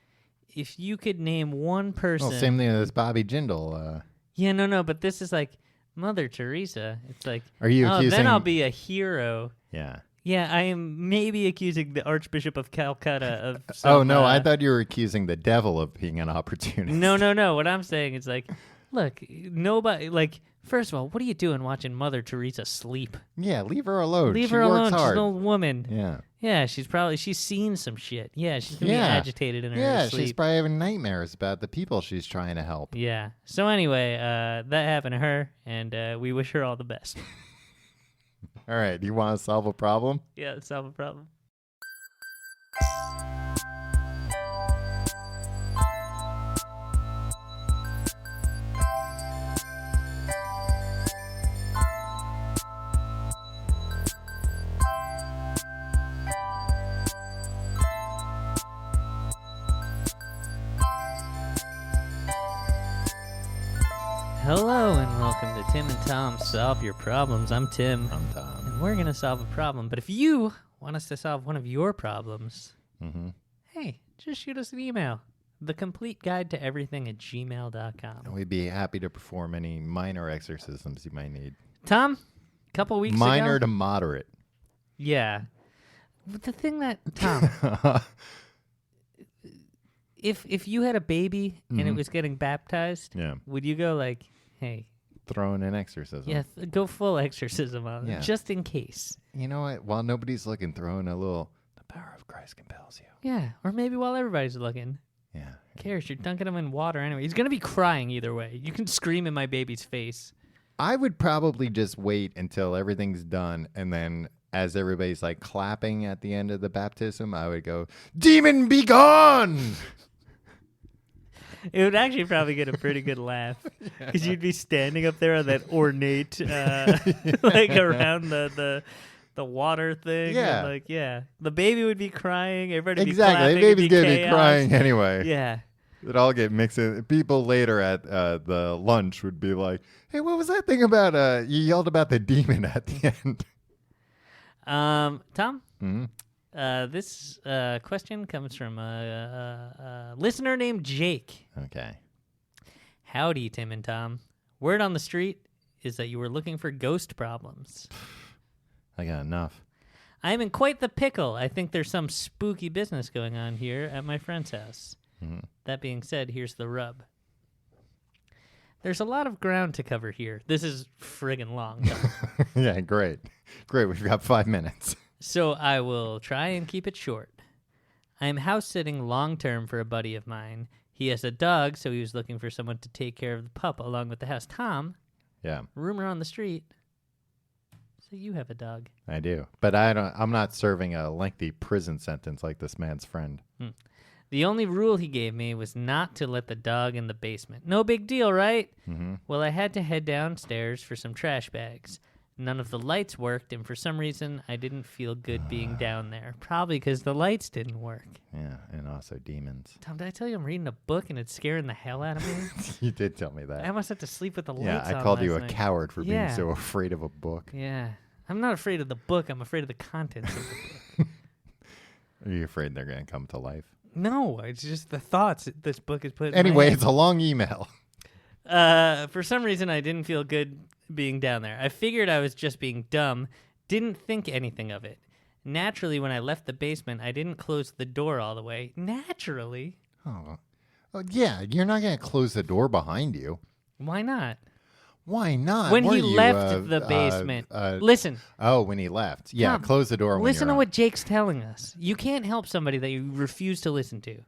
if you could name one person. Well, same thing as Bobby Jindal. Yeah, no, but this is like Mother Teresa. It's like, Are you accusing? then I'll be a hero. Yeah. Yeah, I am maybe accusing the Archbishop of Calcutta of some, Oh, no, I thought you were accusing the devil of being an opportunist. No. What I'm saying is like, look, nobody, like, first of all, what are you doing watching Mother Teresa sleep? Yeah, leave her alone. Leave She her works alone. hard. She's an old woman. Yeah. Yeah, she's seen some shit. Yeah, she's going to be agitated in her Yeah, sleep. she's probably having nightmares about the people she's trying to help. Yeah. So anyway, that happened to her, and we wish her all the best. All right, do you want to solve a problem? Yeah, solve a problem. Hello and welcome to Tim and Tom Solve Your Problems. I'm Tim. I'm Tom. And we're going to solve a problem. But if you want us to solve one of your problems, hey, just shoot us an email. thecompleteguidetoeverything@gmail.com. We'd be happy to perform any minor exorcisms you might need. Tom, a couple weeks ago. Minor to moderate. Yeah. But the thing that, Tom, if you had a baby and it was getting baptized, Yeah. would you go like, hey, Throwing an exorcism. yeah, go full exorcism on Yeah. it, just in case. You know what? While nobody's looking, throw in a little, the power of Christ compels you. Yeah, or maybe while everybody's looking. Yeah. Who cares? You're dunking him in water anyway. He's going to be crying either way. You can scream in my baby's face. I would probably just wait until everything's done and then as everybody's like clapping at the end of the baptism, I would go, "Demon, be gone!" It would actually probably get a pretty good laugh because you'd be standing up there on that ornate, like around the water thing. Yeah. And like, yeah. The baby would be crying. Everybody would be Exactly. clapping. The baby's It'd be going to be chaos. crying anyway. Yeah. It all get mixed in. People later at the lunch would be like, "Hey, what was that thing about? You yelled about the demon at the end." Tom? Mm-hmm. This question comes from a listener named Jake. Okay. Howdy, Tim and Tom. Word on the street is that you were looking for ghost problems. I got enough. I am in quite the pickle. I think there's some spooky business going on here at my friend's house. Mm-hmm. That being said, here's the rub. There's a lot of ground to cover here. This is friggin' long, Tom. Yeah, great. Great. We've got 5 minutes. So I will try and keep it short. I am house sitting long term for a buddy of mine. He has a dog, so he was looking for someone to take care of the pup along with the house. Tom, Yeah, rumor on the street. So you have a dog. I do. But I'm not serving a lengthy prison sentence like this man's friend. The only rule he gave me was not to let the dog in the basement. No big deal, right? Mm-hmm. Well, I had to head downstairs for some trash bags. None of the lights worked, and for some reason, I didn't feel good being down there. Probably because the lights didn't work. Yeah, and also demons. Tom, did I tell you I'm reading a book and it's scaring the hell out of me? You did tell me I that. almost had to sleep with the Yeah, lights I on called you last a night. coward for being Yeah. so afraid of a book. Yeah. I'm not afraid of the book. I'm afraid of the contents of the book. Are you afraid they're going to come to life? No, it's just the thoughts that this book is putting. Anyway, it's a long email. For some reason, I didn't feel good being down there. I figured I was just being dumb, didn't think anything of it. Naturally, when I left the basement, I didn't close the door all the way. Naturally. Oh, yeah, you're not going to close the door behind you. Why not? Why not? When What he are you, left the basement. Listen. Oh, when he left. Yeah, Tom, close the door when Listen you're to out. what Jake's telling us. You can't help somebody that you refuse to listen to.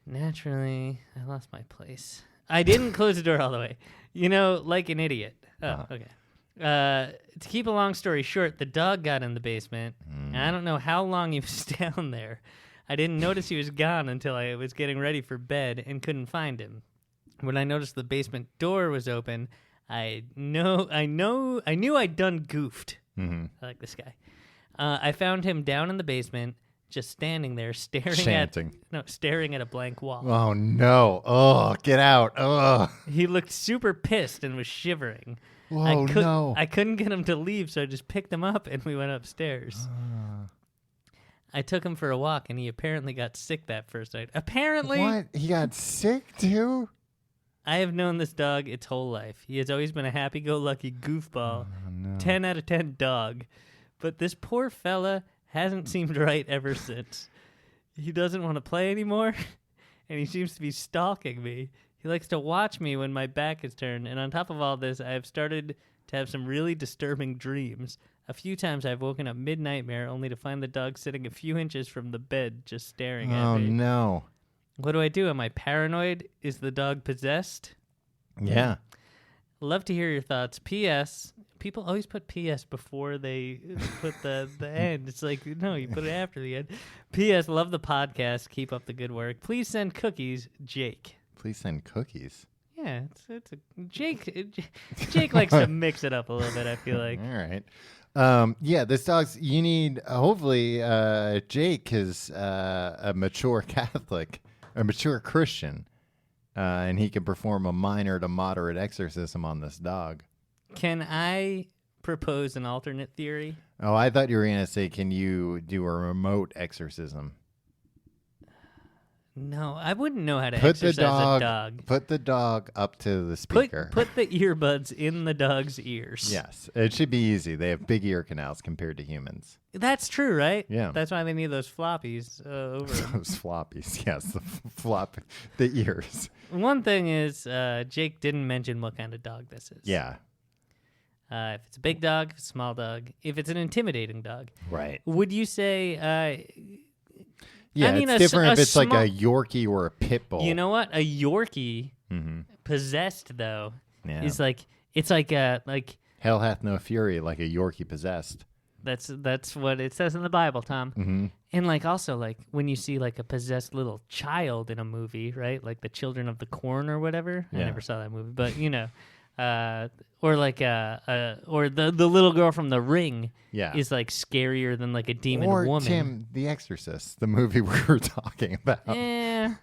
Naturally, I lost my place. I didn't close the door all the way. You know, like an idiot. Oh, okay. To keep a long story short, the dog got in the basement, and I don't know how long he was down there. I didn't notice he was gone until I was getting ready for bed and couldn't find him. When I noticed the basement door was open, I knew I'd done goofed. Mm-hmm. I like this guy. I found him down in the basement, just standing there, Chanting. staring at a blank wall. Oh, no. Oh, get out. Oh, He looked super pissed and was shivering. whoa, no. I couldn't get him to leave, so I just picked him up and we went upstairs. I took him for a walk, and he apparently got sick that first night. Apparently? What? He got sick, too? I have known this dog its whole life. He has always been a happy-go-lucky goofball, 10 out of 10 dog. But this poor fella hasn't seemed right ever since. He doesn't want to play anymore, and he seems to be stalking me. He likes to watch me when my back is turned, and on top of all this, I have started to have some really disturbing dreams. A few times I've woken up mid-nightmare only to find the dog sitting a few inches from the bed just staring at Oh, me. no. What do I do? Am I paranoid? Is the dog possessed? Yeah. Love to hear your thoughts. P.S. People always put P.S. before they put the end. It's like, no, you put it after the end. P.S. Love the podcast. Keep up the good work. Please send cookies, Jake. Please send cookies. Yeah, it's a Jake likes to mix it up a little bit, I feel like. All right. Yeah, this dog's, you need, hopefully, Jake is a mature Catholic, a mature Christian, and he can perform a minor to moderate exorcism on this dog. Can I propose an alternate theory? Oh, I thought you were going to say, can you do a remote exorcism? No, I wouldn't know how to Put the exercise a dog. Put the dog up to the speaker. Put the earbuds in the dog's ears. Yes, it should be easy. They have big ear canals compared to humans. That's true, right? Yeah. That's why they need those floppies over. Those floppies, yes, the ears. One thing is, Jake didn't mention what kind of dog this is. Yeah, If it's a big dog, if it's a small dog, if it's an intimidating dog. right. Would you say, Yeah, I mean, it's different if it's like small- a Yorkie or a pit bull. you know what? A Yorkie Mm-hmm. possessed, though, Yeah. is like, it's like Hell hath no fury like a Yorkie possessed. That's what it says in the Bible, Tom. Mm-hmm. And like also like when you see like a possessed little child in a movie, right? Like the Children of the Corn or whatever. Yeah. I never saw that movie, but or like or the little girl from The Ring. Yeah. Is like scarier than like a demon or woman. Tim, The Exorcist, the movie we were talking about. Yeah.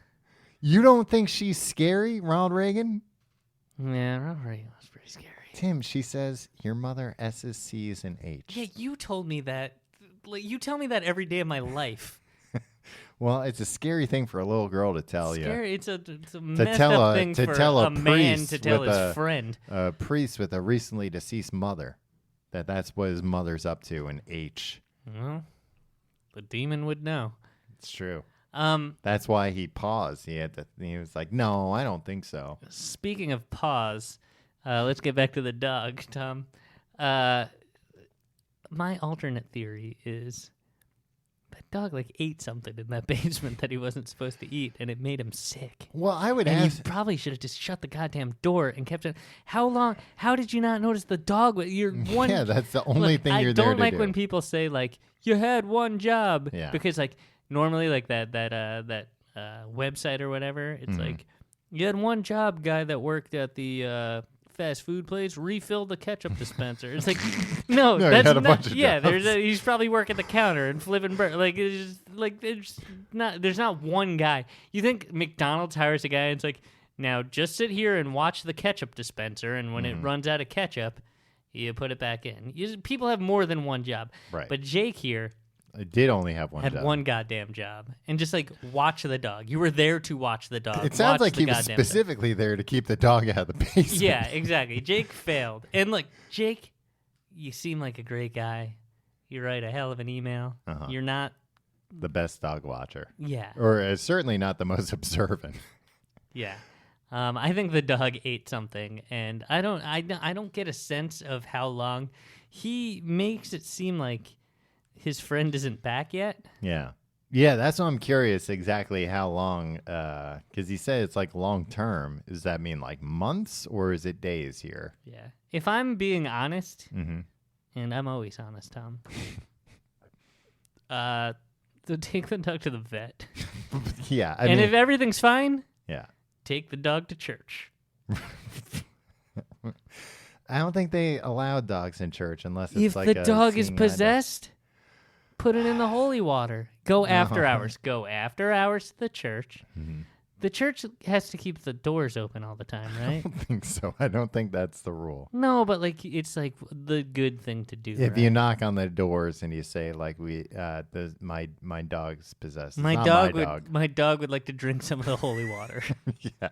You don't think she's scary, Ronald Reagan? Yeah, Ronald Reagan was pretty scary. Tim, she says your mother S's, C's, and H. Yeah, you told me that. Like, you tell me that every day of my life. Well, it's a scary thing for a little girl to tell you. Scary. It's a messed up thing for a man to tell his friend. A priest with a recently deceased mother. That's what his mother's up to in H. Well, the demon would know. It's true. That's why he paused. He was like, "No, I don't think so." Speaking of pause, let's get back to the dog, Tom. My alternate theory is that dog like ate something in that basement that he wasn't supposed to eat, and it made him sick. Well, I would and ask. you probably should have just shut the goddamn door and kept it. How long? How did you not notice the dog? You're one. Yeah, that's the only thing you're there to do. I don't like when people say like you had one job. Yeah. Because like normally like that website or whatever, it's like you had one job, guy that worked at the fast food place, refill the ketchup dispenser. It's like no, No, he that's had a not. bunch of Yeah, jobs. he's probably working the counter and flipping burgers. Like it's just, like there's not one guy. You think McDonald's hires a guy and it's like, now just sit here and watch the ketchup dispenser, and when it runs out of ketchup, you put it back in. People have more than one job. Right. But Jake here I did only have one had job. one goddamn job, and just like watch the dog. You were there to watch the dog. It sounds Watch like the he was goddamn dog. specifically there to keep the dog out of the basement. Yeah, exactly. Jake failed. And look, Jake, you seem like a great guy. You write a hell of an email. Uh-huh. You're not. The best dog watcher. Yeah. Or certainly not the most observant. Yeah. I think the dog ate something, and I don't get a sense of how long. He makes it seem like his friend isn't back yet. Yeah. Yeah, that's what I'm curious exactly how long, because he said it's like long term. Does that mean like months or is it days here? Yeah. If I'm being honest, Mm-hmm. and I'm always honest, Tom, to take the dog to the vet. Yeah. I And mean, if everything's fine, yeah. take the dog to church. I don't think they allow dogs in church unless it's If like the a dog is seeing eye dog. possessed, put it in the holy water. Go after No. hours. Go after hours to the church. Mhm. The church has to keep the doors open all the time, I right? don't think so. I don't think that's the rule. No, but like it's like the good thing to do. If right? you knock on the doors and you say like my dog's possessed. It's my not dog my would dog. my dog would like to drink some of the holy water. Yeah.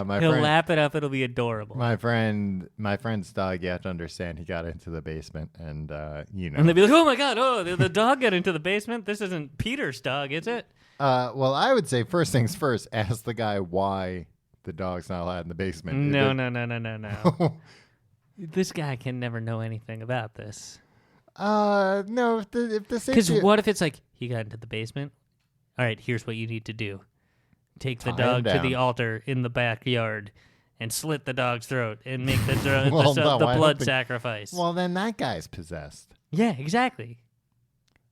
My He'll friend, lap it up. It'll be adorable. my friend's dog. You have to understand. He got into the basement, and you know. And they'd be like, "Oh my god! Oh, the dog got into the basement. This isn't Peter's dog, is it?" Well, I would say first things first. Ask the guy why the dog's not allowed in the basement. No. This guy can never know anything about this. No. If the Because safety- what if it's like he got into the basement? All right, here's what you need to do: take the Tie him dog to the down. altar in the backyard and slit the dog's throat and make the Well, no, I the don't blood think- sacrifice. Well, then that guy's possessed. Yeah, exactly.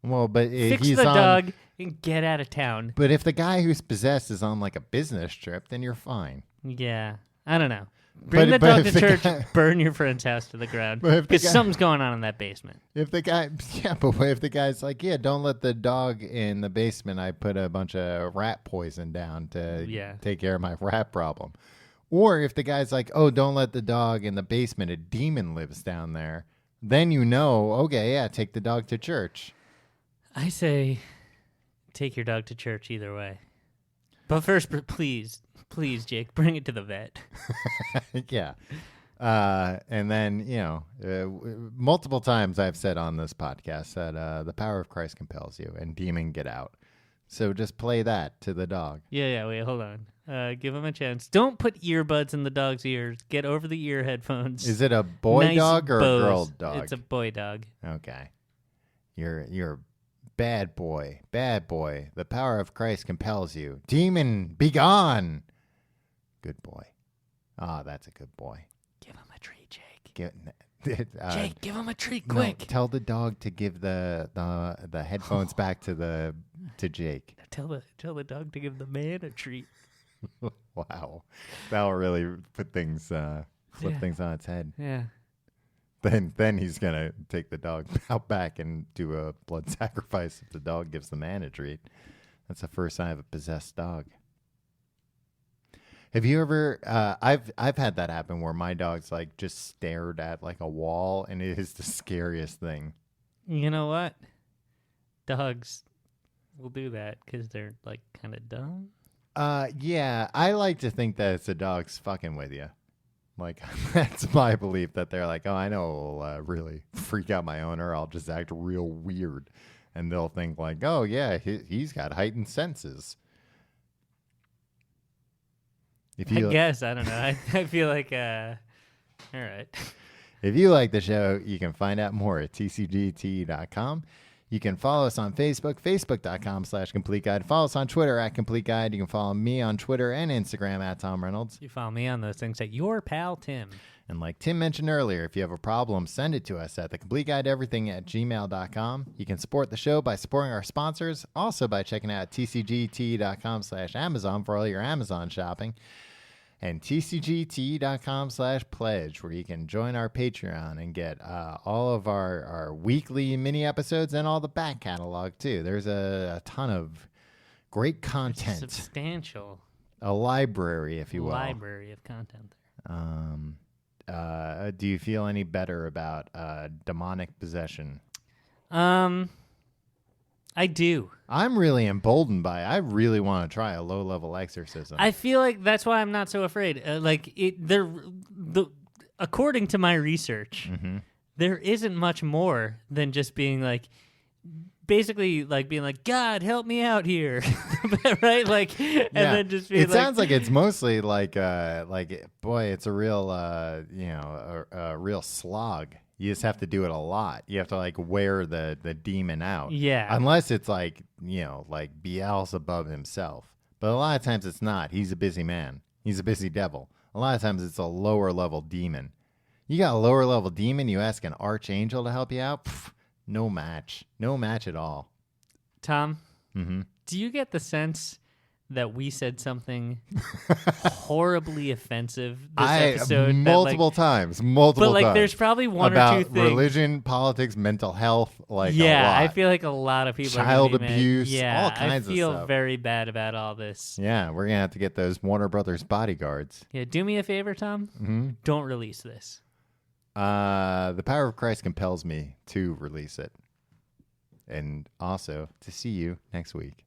Well, but Fix he's the on. dog and get out of town. But if the guy who's possessed is on like a business trip, then you're fine. Yeah, I don't know. Bring But- the but dog if to the church. guy- Burn your friend's house to the ground But if the because guy- something's going on in that basement. If the guy, yeah, but what if the guy's like, yeah, don't let the dog in the basement. I put a bunch of rat poison down to take care of my rat problem. Or if the guy's like, oh, don't let the dog in the basement. A demon lives down there. Then you know, okay, yeah, take the dog to church. I say, take your dog to church either way. But first, please, Jake, bring it to the vet. Yeah. And then, you know, multiple times I've said on this podcast that the power of Christ compels you and demon get out. So just play that to the dog. Yeah, wait, hold on. Give him a chance. Don't put earbuds in the dog's ears. Get over the ear headphones. Is it a boy Nice dog or Bose. a girl dog? It's a boy dog. Okay. You're bad boy. Bad boy. The power of Christ compels you. Demon, be gone. Good boy. Ah, that's a good boy. Give him a treat, Jake. Jake, give him a treat, no, quick. tell the dog to give the headphones back to Jake. Tell the dog to give the man a treat. Wow, that'll really put things flip things on its head. Yeah. Then he's gonna take the dog out back and do a blood sacrifice if the dog gives the man a treat. That's the first sign of a possessed dog. Have you ever? I've had that happen where my dog's like just stared at like a wall, and it is the scariest thing. You know what? Dogs will do that because they're like kind of dumb. Yeah, I like to think that it's the dog's fucking with you. Like, that's my belief, that they're like, oh, I know it'll really freak out my owner. I'll just act real weird. And they'll think like, oh, yeah, he's got heightened senses. I guess. I don't know. I feel like, all right. If you like the show, you can find out more at tcgt.com. You can follow us on Facebook, facebook.com/Complete Guide. Follow us on Twitter @Complete Guide. You can follow me on Twitter and Instagram @Tom Reynolds. You follow me on those things at Your Pal Tim. And like Tim mentioned earlier, if you have a problem, send it to us at thecompleteguideeverything@gmail.com. You can support the show by supporting our sponsors, also by checking out tcgt.com/Amazon for all your Amazon shopping, and tcgt.com/pledge, where you can join our Patreon and get all of our weekly mini episodes and all the back catalog too. There's a ton of great content. It's substantial. A library, if you will. Library of content there. Do you feel any better about demonic possession? I do. I'm really emboldened by it. I really want to try a low-level exorcism. I feel like that's why I'm not so afraid. According to my research, there isn't much more than just being like, basically like being like, God, help me out here, right? Like, and then just being it sounds like it's mostly like, boy, it's a real, a real slog. You just have to do it a lot. You have to like wear the demon out. Yeah. Unless it's like, like Beelzebub himself. But a lot of times it's not. He's a busy man. He's a busy devil. A lot of times it's a lower level demon. You got a lower level demon, you ask an archangel to help you out? Pff, no match. No match at all. Tom, do you get the sense that we said something horribly offensive this episode? Multiple times. But like, there's probably one about or two things. Religion, politics, mental health, like a lot. I feel like a lot of people child are gonna be abuse, mad. all kinds of I feel stuff. very bad about all this. Yeah, we're going to have to get those Warner Brothers bodyguards. Yeah, do me a favor, Tom. Don't release this. The power of Christ compels me to release it. And also to see you next week.